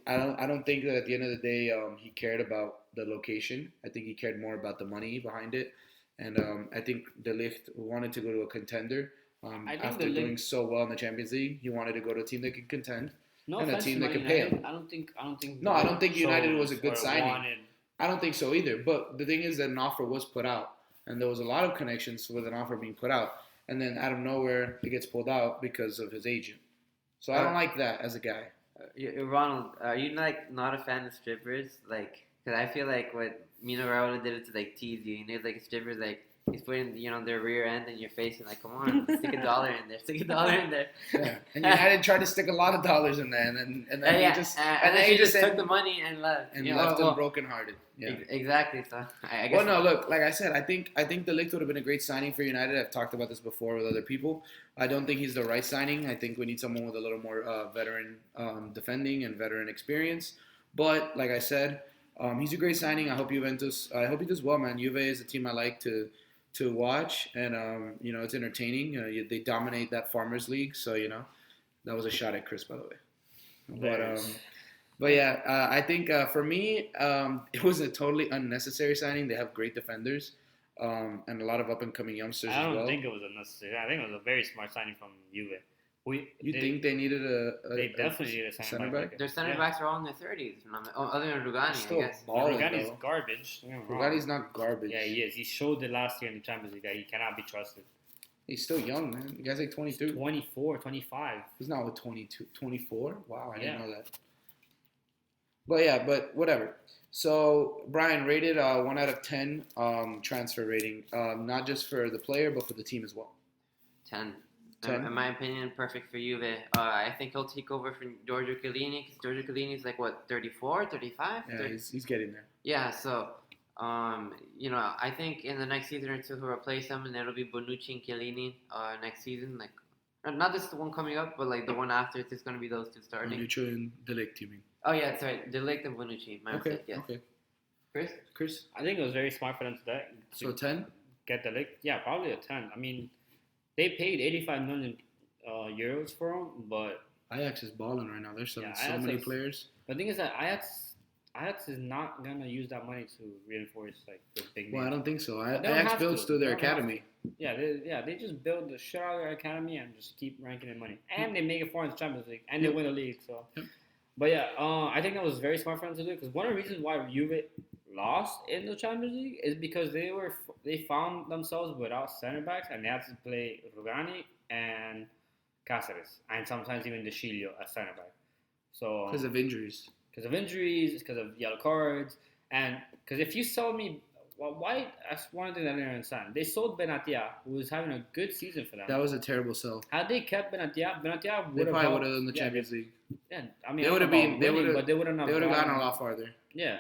don't think that at the end of the day he cared about the location. I think he cared more about the money behind it. And I think De Ligt wanted to go to a contender. After doing so well in the Champions League, he wanted to go to a team that could contend and a team that could pay him. I don't think. No, I don't think United was a good signing. I don't think so either. But the thing is that an offer was put out, and there was a lot of connections with an offer being put out, and then out of nowhere it gets pulled out because of his agent. So I don't like that as a guy. Ronald, are you like not a fan of strippers? Like, because I feel like what Mino Raiola did it to like tease you. And there's like strippers like. He's putting, their rear end in your face and like, come on, stick $1 in there, stick $1 in there. Yeah. And United tried to stick a lot of dollars in there, and then he just took the money and left. And left them brokenhearted. Yeah. Exactly. So I guess. Well, no, look, like I said, I think De Ligt would have been a great signing for United. I've talked about this before with other people. I don't think he's the right signing. I think we need someone with a little more veteran defending and veteran experience. But like I said, he's a great signing. I hope he does well, man. Juve is a team I like to watch, and it's entertaining. They dominate that Farmers League, so that was a shot at Chris, by the way. But yeah, I think for me, it was a totally unnecessary signing. They have great defenders, and a lot of up and coming youngsters as well. I don't think it was unnecessary. I think it was a very smart signing from Juve. You think they needed They definitely needed a center back. Their center backs are all in their 30s. Other than Rugani, still I guess. Rugani's garbage. Rugani's not garbage. Yeah, he is. He showed it last year in the Champions League that he cannot be trusted. He's still young, man. The guy's like 22. 24, 25. He's not with 22, 24? Wow, I didn't know that. But whatever. So, Brian, rated 1 out of 10 transfer rating, not just for the player, but for the team as well. 10. In my opinion, perfect for Juve. I think he'll take over from Giorgio Chiellini, because Giorgio Chiellini is like, 34, 35? Yeah, he's getting there. Yeah, so, I think in the next season or two he'll replace him, and it'll be Bonucci and Chiellini next season. Like, not this one coming up, but like the one after, it's just going to be those two starting. Bonucci and De Ligt, you mean? Oh, yeah, sorry. De Ligt and Bonucci. My mistake, yeah. Okay. Chris? I think it was very smart for them to So 10? Get De Ligt. Yeah, probably a 10. I mean, they paid 85 million euros for him, but Ajax is balling right now. There's so many players. The thing is that Ajax is not gonna use that money to reinforce like the big names. Well, I don't think so. Ajax builds through their academy. They just build the shit out of their academy and just keep ranking in money, and they make it far in the Champions League, and they win the league. So, but yeah, I think that was very smart for them to do, because one of the reasons why Juve lost in the Champions League is because they found themselves without center backs, and they had to play Rugani and Cáceres, and sometimes even De Sciglio as center back. So because of injuries, because of yellow cards, and because if you sold me, why? That's one thing that I don't understand. They sold Benatia, who was having a good season for them. That was a terrible sell. Had they kept Benatia would have. They probably would have done the Champions League. Yeah, I mean, they would have been. They would have gone a lot farther. Yeah.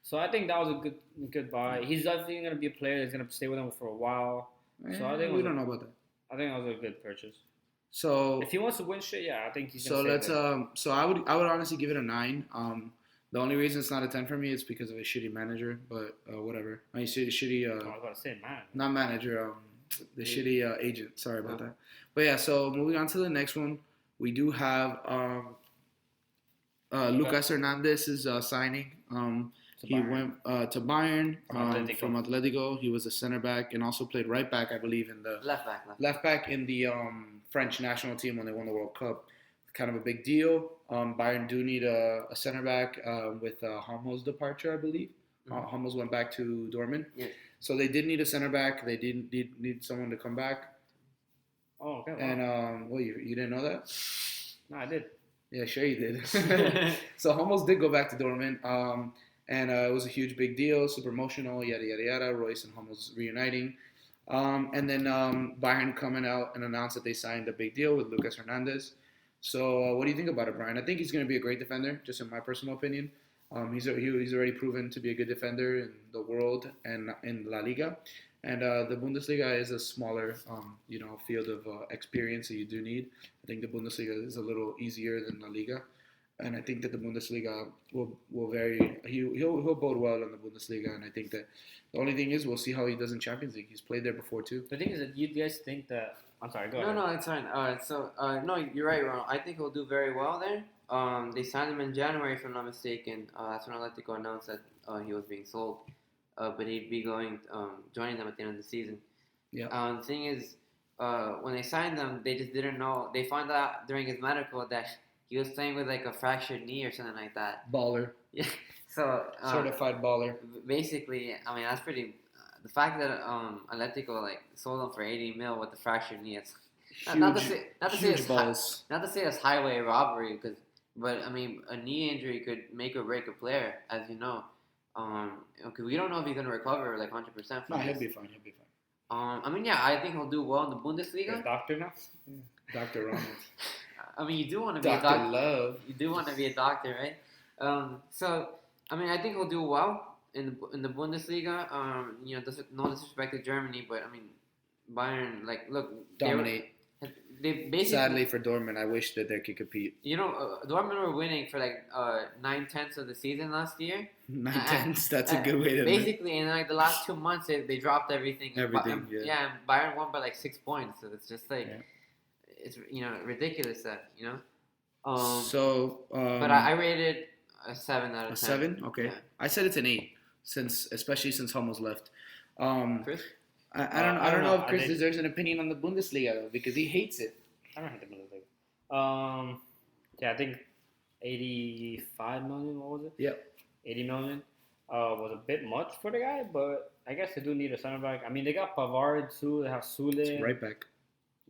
So I think that was a good. good buy. He's definitely gonna be a player that's gonna stay with them for a while. So I think we don't know about that. I think it was a good purchase. So if he wants to win shit, yeah, I think he's so gonna. let's so I would honestly give it a 9. The only reason it's not a 10 for me is because of a shitty manager, but whatever. I mean, shitty. I was about to say man. Not manager. The shitty agent. Sorry about that. But yeah. So moving on to the next one, we do have Lucas Hernandez is signing. He went to Bayern from Atletico. He was a center back and also played right back, I believe, in the left back in the French national team when they won the World Cup. Kind of a big deal. Bayern do need a center back with Hummels' departure, I believe. Hummels went back to Dortmund. Yeah. So they did need a center back. They did need someone to come back. Oh, okay. Wow. And you didn't know that? No, I did. Yeah, sure you did. So Hummels did go back to Dortmund. And it was a huge big deal, super emotional, yada, yada, yada. Royce and Hummels reuniting. And then Bayern coming out and announced that they signed a big deal with Lucas Hernandez. So what do you think about it, Brian? I think he's going to be a great defender, just in my personal opinion. He's already proven to be a good defender in the world and in La Liga. And the Bundesliga is a smaller, field of experience that you do need. I think the Bundesliga is a little easier than La Liga. And I think that the Bundesliga will he'll bode well in the Bundesliga, and I think that the only thing is we'll see how he does in Champions League. He's played there before too. The thing is that you guys think that I'm sorry, go ahead. No, it's fine. No, you're right, Ronald. I think he'll do very well there. They signed him in January, if I'm not mistaken. That's when Atletico announced that he was being sold, but he'd be joining them at the end of the season. Yeah. The thing is, when they signed them, they just didn't know. They found out during his medical that he was playing with like a fractured knee or something like that. Baller. Yeah. So certified baller. Basically, I mean that's pretty. The fact that Atletico sold him for 80 mil with the fractured knee, it's not to say it's highway robbery, but I mean a knee injury could make or break a player, as you know. We don't know if he's gonna recover 100%. No, he'll be fine. I mean, yeah, I think he'll do well in the Bundesliga. Doctor now. Dr. Ronald. I mean, you do want to be a doctor. Love. You do want to be a doctor, right? So, I mean, I think he'll do well in the Bundesliga. No disrespect to Germany, but I mean, Bayern, dominate. They basically. Sadly for Dortmund, I wish that they could compete. Dortmund were winning for 9/10 of the season last year. 9/10. That's a good way to. Basically, in the last 2 months, they dropped everything. Everything. Yeah, and Bayern won by 6 points. So it's just it's ridiculous that but I rated a 7 out of 10. A 7? Okay. Yeah. I said it's an 8 especially since Hummels left. Chris? I don't know if Chris deserves an opinion on the Bundesliga though, because he hates it. I don't hate the Bundesliga. Yeah, I think 85 million. What was it? Yep. 80 million. Was a bit much for the guy, but I guess they do need a center back. I mean, they got Pavard too. They have Sule. It's right back.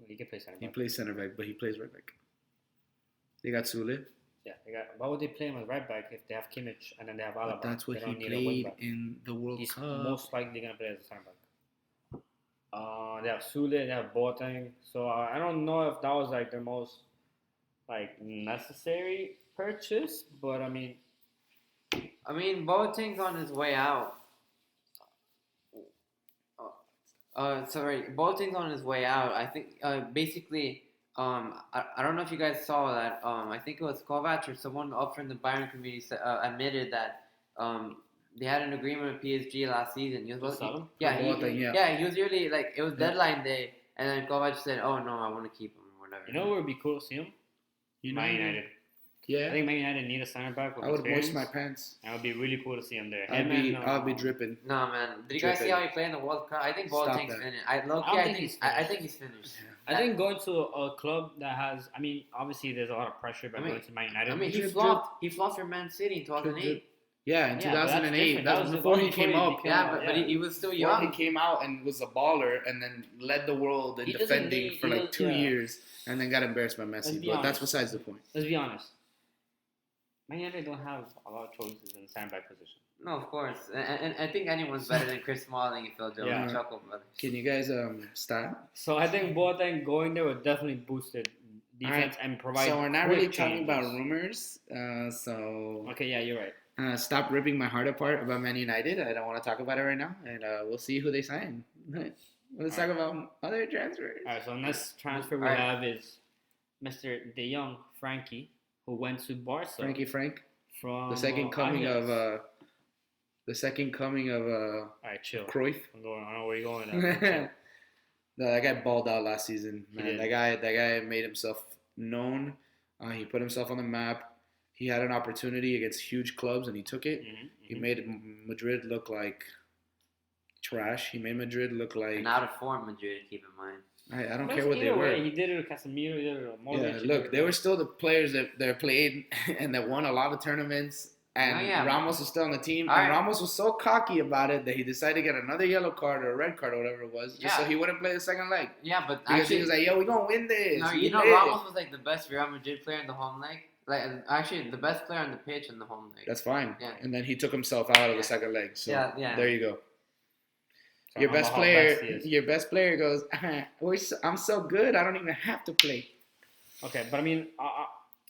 He can play center back. He plays center back, but he plays right back. They got Sule. Yeah, why would they play him as right back if they have Kimmich and then they have Alaba? But that's what he played in the World Cup. He's most likely going to play as a center back. They have Sule, they have Boateng. So I don't know if that was their most necessary purchase, but I mean Boateng's on his way out. Boateng's on his way out. I think basically. I don't know if you guys saw that. I think it was Kovac or someone up from the Bayern community admitted that they had an agreement with PSG last season. He was he was really it was deadline day, and then Kovac said, "Oh no, I want to keep him or whatever." You know where would be cool to see him? Man United. Yeah. I think Man United need a center back with I would experience. moist my pants. That would be really cool to see him there. I'll be dripping. No man, did you guys see how he played in the World Cup? I think Boateng's finished. I think he's finished. Yeah. I think going to a club that has, obviously there's a lot of pressure by going to Man United. He flopped for Man City in 2008. Yeah, in 2008. That was before he came up. But he was still young. He came out and was a baller and then led the world in defending for 2 years and then got embarrassed by Messi. But that's besides the point. Let's be honest. Man United don't have a lot of choices in the center back position. No, of course. And I think anyone's better than Chris Smalling and Phil Jones and Chuckle Brothers. Can you guys stop? So I think Boateng going there would definitely boost it defense and provide. So we're not really talking about rumors. So okay, yeah, you're right. Stop ripping my heart apart about Man United. I don't want to talk about it right now, and we'll see who they sign. Let's talk about other transfers. All right, so next transfer we have is Mr. De Jong, Frankie, who went to Barca. Frankie Frank, from the second coming Ajax. of All right, chill. Cruyff. I don't know where you're going. No, that guy balled out last season, He man. did. That guy made himself known. He put himself on the map. He had an opportunity against huge clubs, and he took it. He made Madrid look like trash. He made Madrid look like And out of form, Madrid. Keep in mind. I don't But care what they either were. way, he did it with Casemiro. He did it with Modric. Yeah, look, they were still the players that played and that won a lot of tournaments. And Oh, yeah. Ramos was still on the team. All And right. Ramos was so cocky about it that he decided to get another yellow card or a red card or whatever it was, just so Yeah. he wouldn't play the second leg. Yeah, but Because actually, he was like, yo, we gonna win this. no, We you know, lit. Ramos was like the best Real Madrid player in the home leg. Like, actually, the best player on the pitch in the home leg. That's fine. Yeah. And then he took himself out of Yeah. the second leg. So Yeah. there you go. So Your I don't best know how player, best he is. your best player goes, I'm so good, I don't even have to play. Okay, but I mean,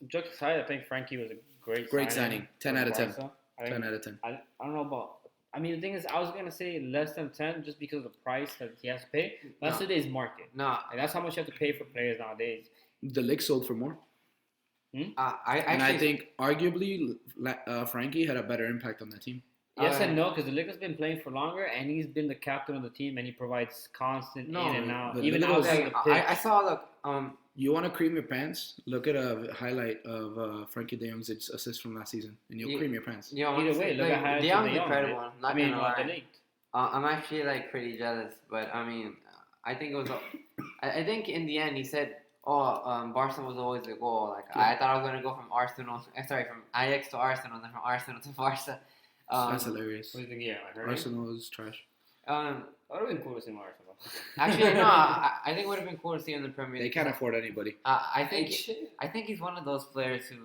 jokes aside, I think Frankie was a great signing. 10 for out of 10. Barca. I think 10 out of 10. I don't know about. I mean, the thing is, I was gonna say less than 10 just because of the price that he has to pay. That's No. today's market, No, and that's how much you have to pay for players nowadays. The league sold for more. I And I think arguably Frankie had a better impact on that team. Yes and no, because the Lick has been playing for longer, and he's been the captain of the team, and he provides constant No, in and out, but even look at those- outside of the pitch. I saw look. You want to cream your pants? Look at a highlight of Frankie De Jong's assist from last season, and you'll Yeah. cream your pants. You know, Either way, look at how De Jong's incredible. I'm not gonna lie. the Lick. I'm actually like pretty jealous, but I mean, I think it was. I think in the end he said, "Oh, Barca was always the goal." Like I thought I was gonna go from from Ajax to Arsenal, then from Arsenal to Barca. That's hilarious. What do you think? Yeah, like, Arsenal is trash. That would have been cool to see more Arsenal. Actually, no. I think it would have been cool to see him in the Premier They League. can't afford anybody. I think he's one of those players who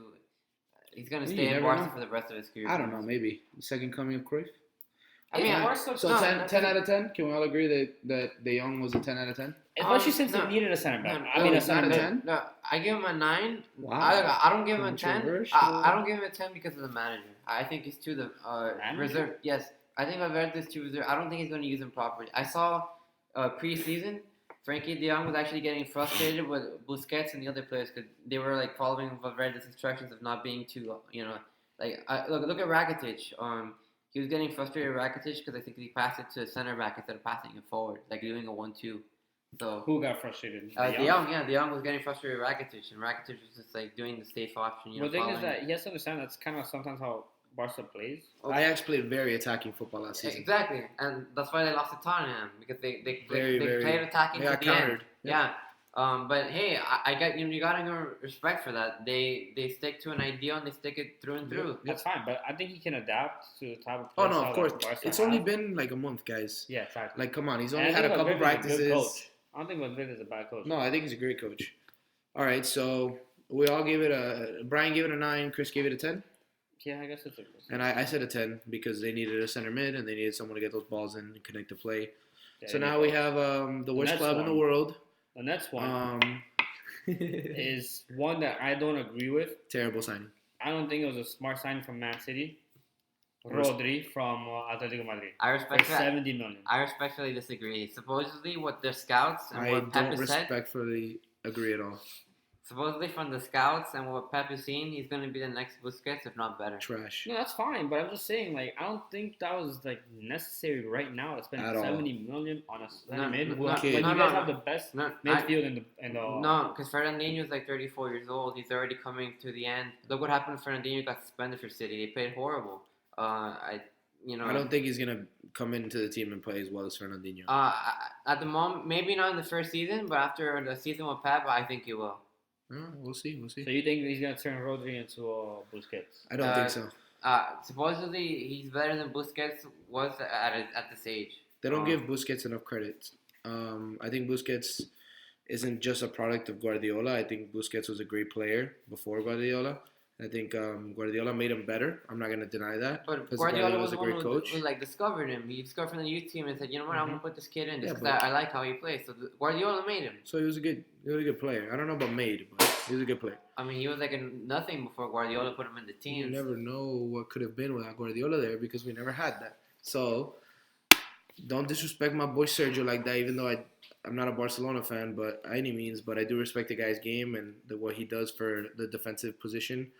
he's gonna You stay in never Barca know. for the rest of his career. I don't know, maybe the second coming of Cruyff. I mean, So no, 10 out of 10. Can we all agree that De Jong was a 10 out of 10? Especially since no. they needed a center back. No, I mean, a it's not center a back. 10? No, I give him a 9. Wow. I don't give him a 10. Controversial. I don't give him a 10 because of the manager. I think he's too the Manager? reserve. Yes, I think Valverde is too reserve. I don't think he's going to use him properly. I saw preseason, Frankie De Jong was actually getting frustrated with Busquets and the other players because they were like following Valverde's instructions of not being too, look at Rakitic. He was getting frustrated with Rakitic because I think he passed it to a center back instead of passing it forward, like doing a 1-2. So Who got frustrated? De Jong was getting frustrated with Rakitic, and Rakitic was just like doing the safe option. The thing is following- that he has to understand that's kind of sometimes how Barca plays. Ajax played very attacking football last season. Exactly, and that's why they lost to Tottenham because they Very, very- played attacking They to got the countered. end. Yeah. But hey, I got you gotta give 'em respect for that. They stick to an idea and they stick it through and through. That's fine, but I think he can adapt to the type of Oh play no, style of course. that Barca It's only has. been like a month, guys. Yeah, exactly. Like, come on, he's And only I had a think couple Valverde's a good practices. coach. I don't think Valverde is a bad coach. No, I think he's a great coach. All right, so we all gave it Brian gave it a 9, Chris gave it a 10, Yeah, I guess it's a. and I said a 10 because they needed a center mid and they needed someone to get those balls in and connect the play. Yeah, So they now need we both. have the worst next club in the one. world. The next one Um, is one that I don't agree with. terrible signing. I don't think it was a smart signing from Man City. Worst- Rodri from Atletico Madrid I for respect that. 70 million. I respectfully disagree. Supposedly, what their scouts and I what don't Pep has said, respectfully agree at all. supposedly from the scouts and what Pep is seeing, he's going to be the next Busquets, if not better. Trash. No, that's fine, but I'm just saying, like, I don't think that was like necessary right now to spend At all. 70 million on a center No, mid. no, When okay. you no, guys no. have the best No, midfield in the No, because Fernandinho's like 34 years old. He's already coming to the end. Look what happened when Fernandinho got suspended for City. They played horrible. I don't think he's gonna come into the team and play as well as Fernandinho. At the moment, maybe not in the first season, but after the season with Pep, I think he will. We'll see. We'll see. So you think he's gonna turn Rodri into Busquets? I don't think so. Supposedly, he's better than Busquets was at this age. They don't give Busquets enough credit. I think Busquets isn't just a product of Guardiola. I think Busquets was a great player before Guardiola. I think Guardiola made him better. I'm not going to deny that. But because Guardiola was a the one great who coach. like discovered him. He discovered from the youth team and said, you know what, I'm gonna put this kid in just Yeah, because I like how he plays. So Guardiola made him. So he was a good player. I don't know about made, but He's a good player. I mean, he was like a nothing before Guardiola put him in the You team. never know what could have been without Guardiola there because we never had that. So don't disrespect my boy Sergio like that. Even though I'm not a Barcelona fan, but by any means, but I do respect the guy's game and what he does for the defensive position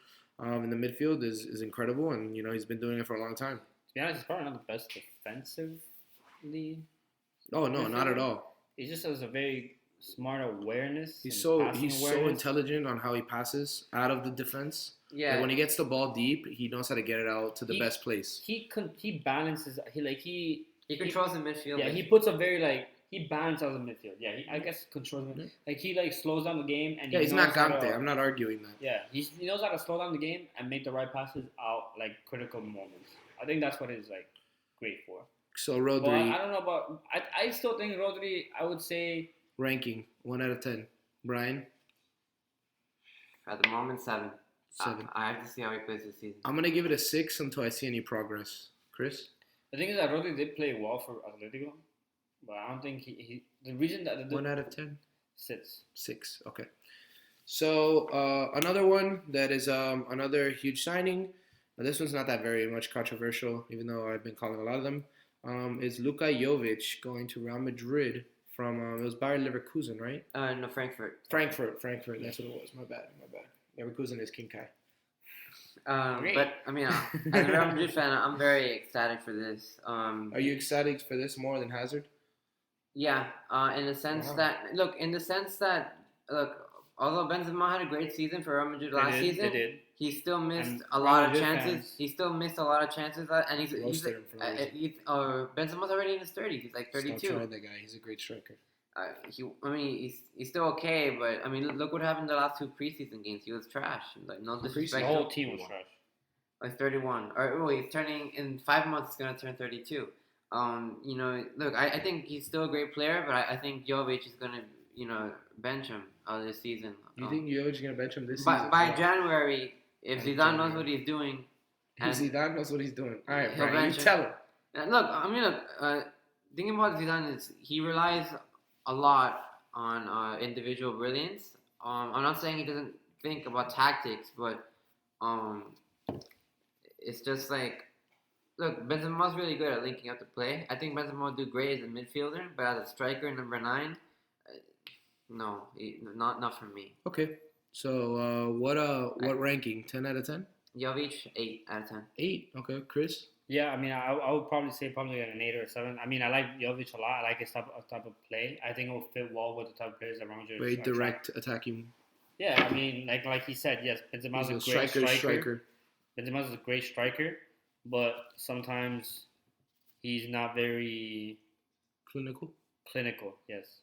in the midfield is incredible, and he's been doing it for a long time. To be honest, he's probably not the best defensively. Oh no, not at all. He just has a very smart awareness. He's so intelligent on how he passes out of the defense. Yeah. Like when he gets the ball deep, he knows how to get it out to the best place. He balances. He controls the midfield. Yeah, he puts a very he balances out the midfield. Yeah, I guess controls the he slows down the game and he's not Wknd. I'm not arguing that. Yeah, he knows how to slow down the game and make the right passes out critical moments. I think that's what he's great for. So Rodri, well, I don't know about. I still think Rodri. I would say ranking 1 out of 10. Brian. At the moment, 7. 7. I have to see how he plays this season. I'm gonna give it a 6 until I see any progress. Chris. The thing is that Rodri did play well for Atletico, but I don't think he the reason that 1 out of 10. 6. 6. Okay. So another one that is another huge signing. This one's not that very much controversial, even though I've been calling a lot of them. Is Luka Jovic going to Real Madrid from it was Bayer Leverkusen, right? No, Frankfurt. Frankfurt. That's what it was. My bad. Leverkusen is King Kai. But I mean, as a Real Madrid fan, I'm very ecstatic for this. Are you excited for this more than Hazard? Yeah, in the sense that although Benzema had a great season for Real Madrid last season, he still missed a lot of chances. He still missed a lot of chances, and he's Benzema's already in his 30s. He's like 32. Stop trying that guy. He's a great striker. He's still okay, but I mean, look what happened the last 2 preseason games. He was trash. No disrespect. The whole team was trash. Like 31, he's turning in 5 months. He's gonna turn 32. Look, I think he's still a great player, but I think Jovic is gonna, bench him this season. You think Jovic is gonna bench him this season? By January, if Zidane knows what he's doing, Zidane knows what he's doing. All right, Brian, you tell him. Look, thinking about Zidane is he relies a lot on individual brilliance. I'm not saying he doesn't think about tactics, but it's just look, Benzema's really good at linking up the play. I think Benzema would do great as a midfielder, but as a striker, number 9, no, not for me. Okay, so what ranking? 10 out of 10? Jovic, 8 out of 10. 8. Okay, Chris. Yeah, I mean, I would probably say an 8 or 7. I mean, I like Jovic a lot. I like his type of play. I think it will fit well with the type of players around you. Very direct attacking. Yeah, I mean, like he said, yes, Benzema's a great striker. Benzema's a great striker, but sometimes he's not very clinical. Yes.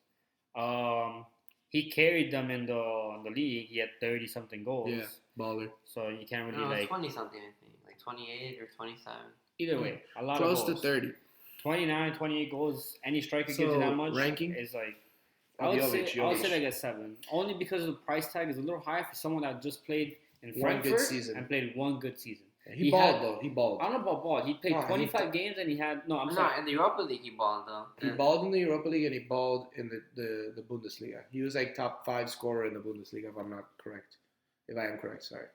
He carried them in the league. He had 30-something goals. Yeah, baller. So you can't really 20-something, I think, like 28 or 27. Either way, a lot close of goals. to 30. 29, 28 goals. Any striker gives you that much. Ranking is I would say a 7. Only because the price tag is a little high for someone that just played in Frankfurt and played 1 good season. Yeah, he balled though. He balled. I don't know about ball. He played 25 games and he had in the Europa League he balled though. He balled in the Europa League and he balled in the Bundesliga. He was top 5 scorer in the Bundesliga if I'm not correct. If I am correct, sorry.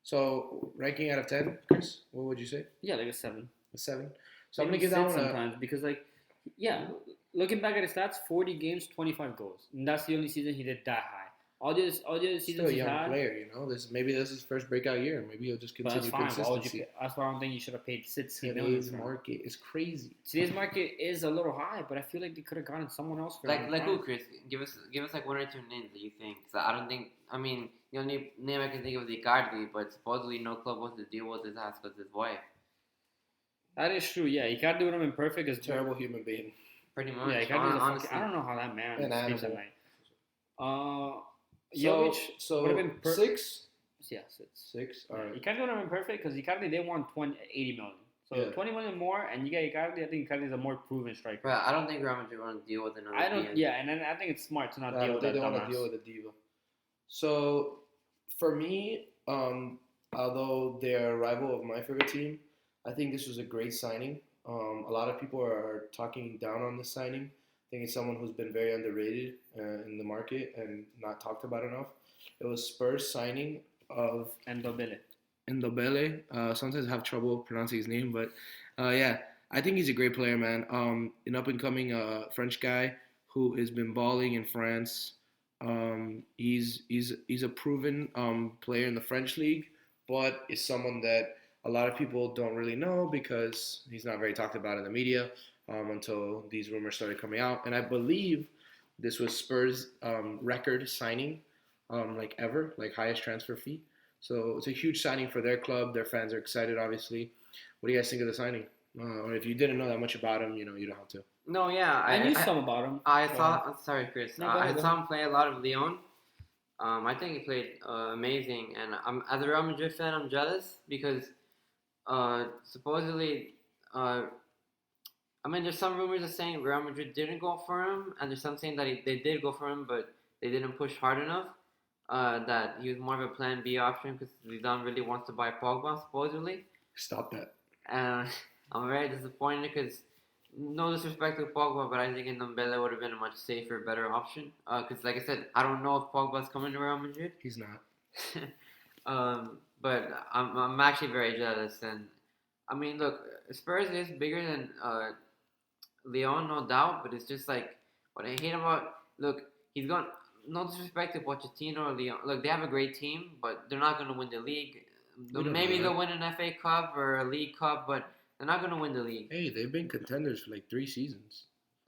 So ranking out of 10, Chris, what would you say? Yeah, like a 7. A 7. So I'm gonna give that one sometimes because looking back at his stats, 40 games, 25 goals, and that's the only season he did that high. All the other seasons still a young player, Maybe this is his first breakout year. Maybe he'll just continue consistency. That's why I don't think you should have paid 16 million. Today's market is crazy. Today's market is a little high, but I feel like they could have gotten someone else for like who, Chris? Give us 1 or 2 names that you think. So I don't think. I mean, the only name I can think of is Wknd, but supposedly no club wants to deal with his ass because his wife. That is true. Yeah, Wknd would have been perfect as terrible human being. Pretty much. Yeah, honestly, I don't know how that man sleeps at night. So would have been 6? Yeah, 6. All right. Wknd would have been perfect because Wknd they won 80 million. So 20 million more, and you get Wknd. I think Wknd is a more proven striker. Bro, I don't think Real Madrid want to deal with another. And then I think it's smart to not deal with that. They don't want to deal with a diva. So for me, although they're a rival of my favorite team, I think this was a great signing. A lot of people are talking down on this signing. I think it's someone who's been very underrated in the market and not talked about enough. It was Spurs signing of And Dobele. Ndobele. Sometimes I have trouble pronouncing his name, but yeah, I think he's a great player, man. An up and coming French guy who has been balling in France. He's a proven player in the French league, but is someone that a lot of people don't really know because he's not very talked about in the media until these rumors started coming out. And I believe this was Spurs' record signing, like ever, like highest transfer fee. So it's a huge signing for their club. Their fans are excited, obviously. What do you guys think of the signing? Or if you didn't know that much about him, you don't have to. No, yeah, I knew some about him. I saw. Sorry, Chris. No, go I ahead, go saw him play a lot of Lyon. I think he played amazing, and as a Real Madrid fan, I'm jealous because supposedly, I mean, there's some rumors of saying Real Madrid didn't go for him, and there's some saying that they did go for him, but they didn't push hard enough. That he was more of a Plan B option because Zidane really wants to buy Pogba, supposedly. Stop that. And I'm very disappointed because no disrespect to Pogba, but I think Ndombele would have been a much safer, better option. Because, like I said, I don't know if Pogba's coming to Real Madrid. He's not. But I'm actually very jealous. And I mean, look, Spurs is bigger than Leon, no doubt. But it's just like what I hate about. Look, he's gone. No disrespect to Pochettino or Leon. Look, they have a great team, but they're not going to win the league. Maybe they'll win an FA Cup or a League Cup, but they're not going to win the league. Hey, they've been contenders for like 3 seasons.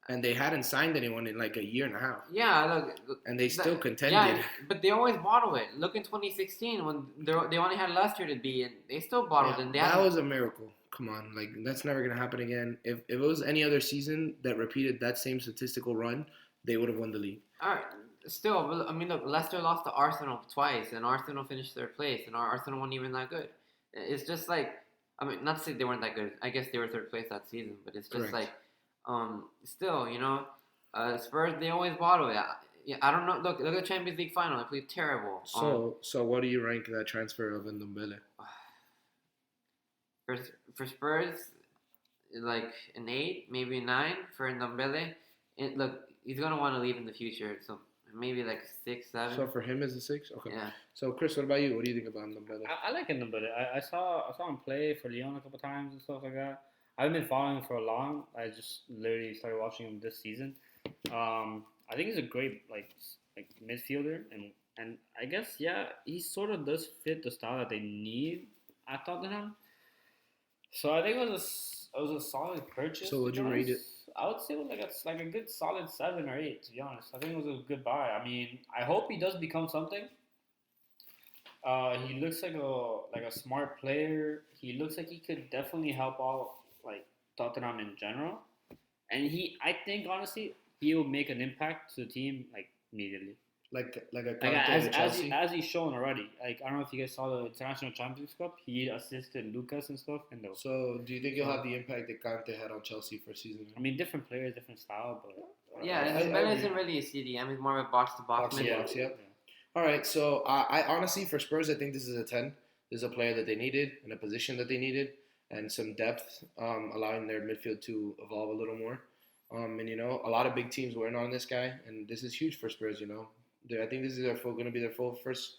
And they hadn't signed anyone in like a year and a half. Yeah, look. And they still contended. Yeah, but they always bottle it. Look in 2016 when they only had Leicester to be, and they still bottled it. That was a miracle. Come on, like that's never gonna happen again. If it was any other season that repeated that same statistical run, they would have won the league. All right. Still, I mean, look, Leicester lost to Arsenal twice, and Arsenal finished third place, and Arsenal weren't even that good. It's just like, I mean, not to say they weren't that good. I guess they were third place that season, but it's just Correct. like, still, Spurs, they always bottle it. Yeah, I don't know. Look at the Champions League final. They played terrible. So what do you rank that transfer of Ndombele? For Spurs, like an 8, maybe a 9 for Ndombele. Look, he's gonna want to leave in the future, so maybe like 6, 7. So for him is a 6? Okay. Yeah. So Chris, what about you? What do you think about Ndombele? I like him, but I saw him play for Lyon a couple times and stuff like that. I haven't been following him for long. I just literally started watching him this season. I think he's a great like midfielder, and I guess he sort of does fit the style that they need at Tottenham. So I think it was a solid purchase. So would you rate it? I would say it was like a good solid 7 or 8. To be honest, I think it was a good buy. I mean, I hope he does become something. He looks like a smart player. He looks like he could definitely help out like Tottenham in general, and I think honestly he'll make an impact to the team like immediately. Like a As he's shown already. Like I don't know if you guys saw the International Champions Cup. He assisted Lucas and stuff. So do you think he'll have the impact that Kante had on Chelsea for season? I mean, different players, different style, but Ndombele isn't really a CDM. He's more of a box-to-box. Yeah. All right. So I honestly, for Spurs, I think this is a 10. This is a player that they needed in a position that they needed, and some depth, allowing their midfield to evolve a little more. And a lot of big teams were in on this guy, and this is huge for Spurs. I think this is going to be their first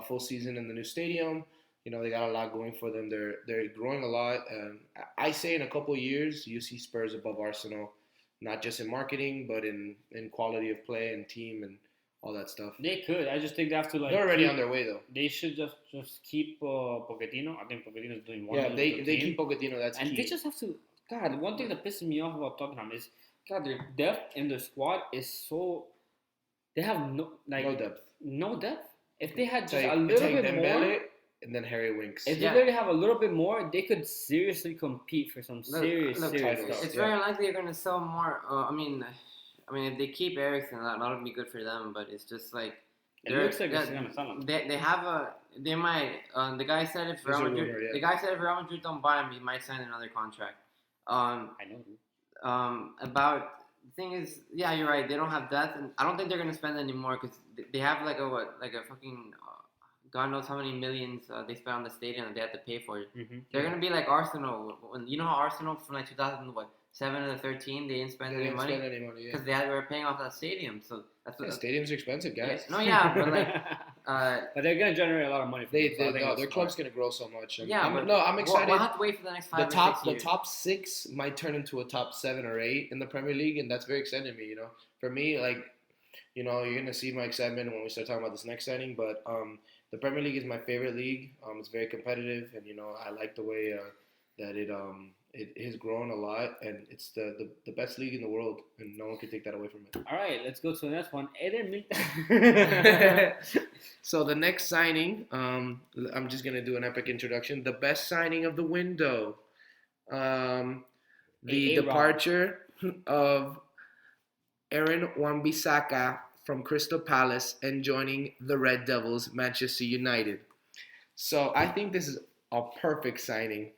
full season in the new stadium. They got a lot going for them. They're growing a lot, and I say in a couple of years you see Spurs above Arsenal, not just in marketing but in quality of play and team and all that stuff. They could. I just think they have to like. They're already on their way though. They should just keep Pochettino. I think Pochettino is doing wonders. Yeah, they keep Pochettino. That's and key. they just have to. God, one thing that pisses me off about Tottenham is their depth in the squad is so. They have no depth. No depth. If they had just a little bit more, and then Harry Winks. If they literally have a little bit more, they could seriously compete for some serious titles. stuff. It's very likely they're going to sell more. I mean, if they keep Eriksen, that'll be good for them. But it's just like it looks like it's going to sell him. They have they might. The guy said if Real Madrid, the guy said if Real Madrid don't buy him, he might sign another contract. I know. About the thing is, yeah, you're right. They don't have depth, and I don't think they're going to spend anymore because they have like a fucking. God knows how many millions they spent on the stadium that they have to pay for it. Mm-hmm. They're gonna be like Arsenal. How Arsenal from like 2007 to 13 they didn't spend any money because they were paying off that stadium. So that's what stadiums are expensive, guys. No, yeah, but like But they're gonna generate a lot of money. From it, so I think No, it's their smart. club's gonna grow so much. yeah, but I'm excited. We'll have to wait for the next 5 or 6 The years. top 6 might turn into a top 7 or 8 in the Premier League, and that's very exciting to me. For me, you're gonna see my excitement when we start talking about this next signing. But the Premier League is my favorite league. It's very competitive, and I like the way that it has grown a lot, and it's the best league in the world, and no one can take that away from it. All right, let's go to the next one. So the next signing, I'm just gonna do an epic introduction. The best signing of the window, the departure of Aaron Wan-Bissaka from Crystal Palace and joining the Red Devils, Manchester United. So I think this is a perfect signing.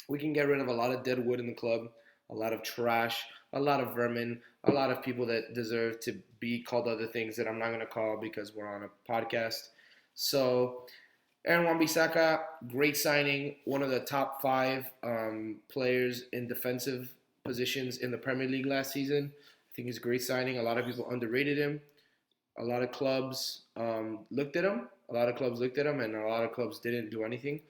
We can get rid of a lot of dead wood in the club, a lot of trash, a lot of vermin, a lot of people that deserve to be called other things that I'm not going to call because we're on a podcast. So Aaron Wan-Bissaka, great signing, one of the top 5 players in defensive positions in the Premier League last season. I think he's a great signing. A lot of people underrated him. A lot of clubs looked at him. And a lot of clubs didn't do anything.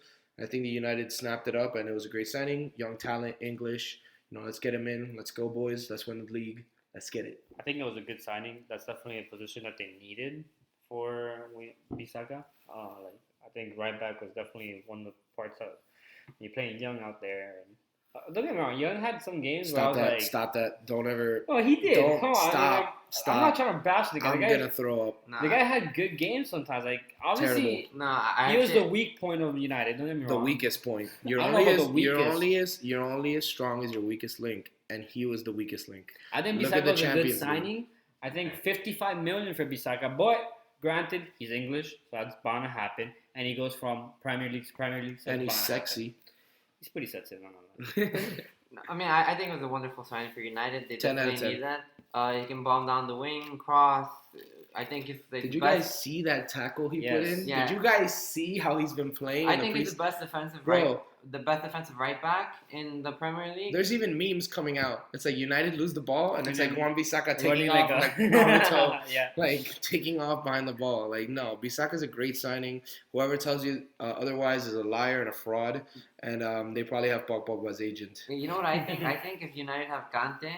I think the United snapped it up, and it was a great signing. Young talent, English. Let's get him in. Let's go, boys. Let's win the league. Let's get it. I think it was a good signing. That's definitely a position that they needed for Bisaka. I think right back was definitely one of the parts that you're playing Young out there. Don't get me wrong, Young had some games Stop where I was that. Stop that. Don't ever. Oh, he did. Don't Come on. stop. Stop. I'm not trying to bash the guy. I'm going to throw up. Nah, The guy had good games sometimes. Obviously, he was the weak point of United. Don't get me wrong. The weakest point. You're I don't know only about the weakest. you're only as strong as your weakest link, and he was the weakest link. I think Look at the Bisaka was a good Champions signing. I think 55 million for Bisaka, but granted, he's English, so that's bound to happen. And he goes from Premier League to Premier League. So And he's it's bound to happen. sexy. He's pretty sexy. No. I mean, I think it was a wonderful sign for United. They 10 out of definitely 10. need that. He can bomb down the wing, cross. I think it's the Did you best. guys see that tackle he Yes. put in? Yeah. Did you guys see how he's been playing? I in think the he's the best defensive Bro. the best defensive right back in the Premier League. There's even memes coming out. It's like United lose the ball, and it's like Wan-Bissaka Running taking off like like a- Naruto, Yeah. like taking off behind the ball. Like, no, Bissaka's a great signing. Whoever tells you otherwise is a liar and a fraud, and they probably have Pogba's agent. You know what I think? I think if United have Kante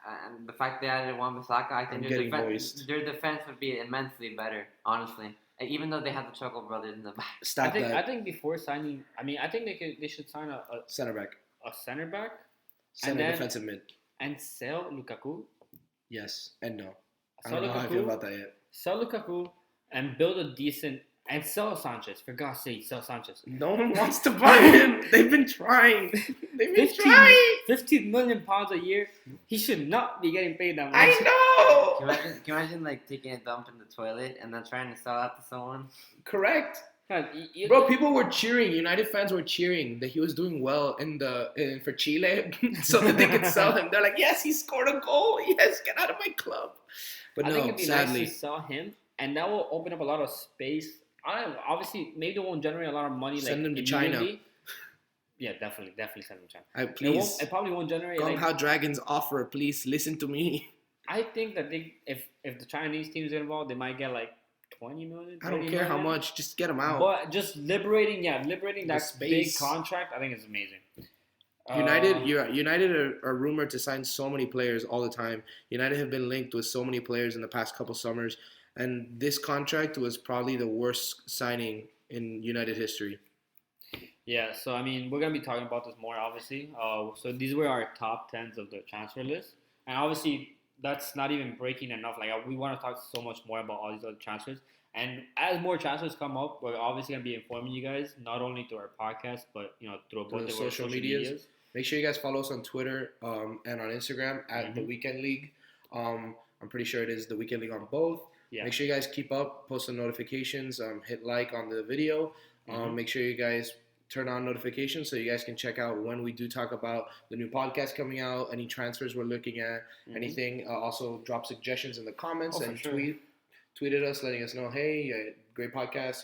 and the fact they added Wan-Bissaka, I think I'm getting moist. their defense would be immensely better, honestly. Even though they have the Chuckle brothers in the back. Stop that. I think before signing, I think they should sign a Center back. center back Center then- defensive mid. and sell Lukaku. Yes and no. I Sell don't know how I feel Lukaku. about that yet. Sell Lukaku and build a decent and sell Sanchez. For God's sake, sell Sanchez. No one wants to buy him. They've been trying. They've been 15, trying. 15 million pounds a year. He should not be getting paid that much. I know. Can you imagine like taking a dump in the toilet and then trying to sell out to someone? Correct. God, Bro, people were cheering. United fans were cheering that he was doing well for Chile, so that they could sell him. They're like, yes, he scored a goal. Yes, get out of my club. But I no, think it'd be sadly, nice to sell him, and that will open up a lot of space. I don't know, obviously, maybe they won't generate a lot of money. Send like, him to China. immediately. Yeah, definitely send him to China. please, It probably won't generate. Gong Like, Hao Dragons offer. Please listen to me. I think that if the Chinese teams get involved, they might get like 20 million. I don't 30 care how million. much. Just get him out. But just liberating that big space. contract, I think is amazing. United are rumored to sign so many players all the time. United have been linked with so many players in the past couple summers, and this contract was probably the worst signing in United history. Yeah, so I mean, we're gonna be talking about this more, obviously. So these were our top 10s of the transfer list, and obviously that's not even breaking enough. Like we want to talk so much more about all these other transfers, and as more transfers come up, we're obviously gonna be informing you guys not only through our podcast, but through both the of our social medias. Make sure you guys follow us on Twitter and on Instagram at the Weekend League. I'm pretty sure it is the Weekend League on both. Yeah. Make sure you guys keep up, post the notifications, hit like on the video. Make sure you guys turn on notifications so you guys can check out when we do talk about the new podcast coming out, any transfers we're looking at, anything. Also drop suggestions in the comments and tweet at us letting us know, hey, great podcast.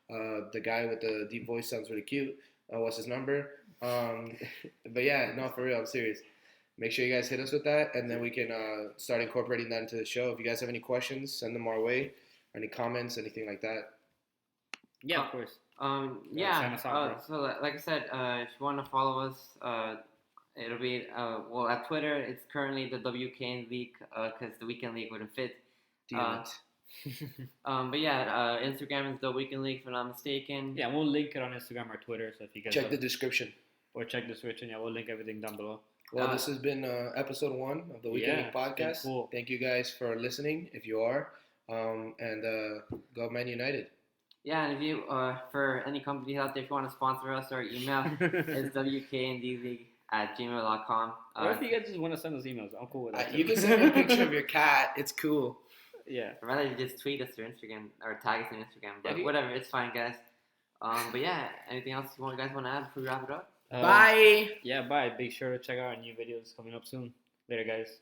The guy with the deep voice sounds really cute. What's his number? But yeah, no, for real, I'm serious. Make sure you guys hit us with that, and then we can start incorporating that into the show. If you guys have any questions, send them our way. Any comments, anything like that? Yeah, of course. sign Yeah. us out, bro. So like I said, if you want to follow us, it'll be well at Twitter. It's currently the Wknd League because the Weekend League wouldn't fit. Damn it. But yeah, Instagram is the Weekend League if I'm not mistaken. Yeah, we'll link it on Instagram or Twitter. So if you guys Check the description. or check the description, yeah, we'll link everything down below. Well, this has been episode 1 of the Weekend League it's been podcast. cool. Thank you guys for listening, if you are. And go Man United. Yeah, and if you for any companies out there, if you want to sponsor us, our email is wkndleague@gmail.com. Or if you guys just want to send us emails, I'm cool with that. You can send me a picture of your cat. It's cool. Yeah. I'd rather you just tweet us or Instagram or tag us on Instagram, but Yeah, whatever, it's fine, guys. But yeah, anything else you guys want to add before we wrap it up? Bye. Yeah, bye. Be sure to check out our new videos coming up soon. Later, guys.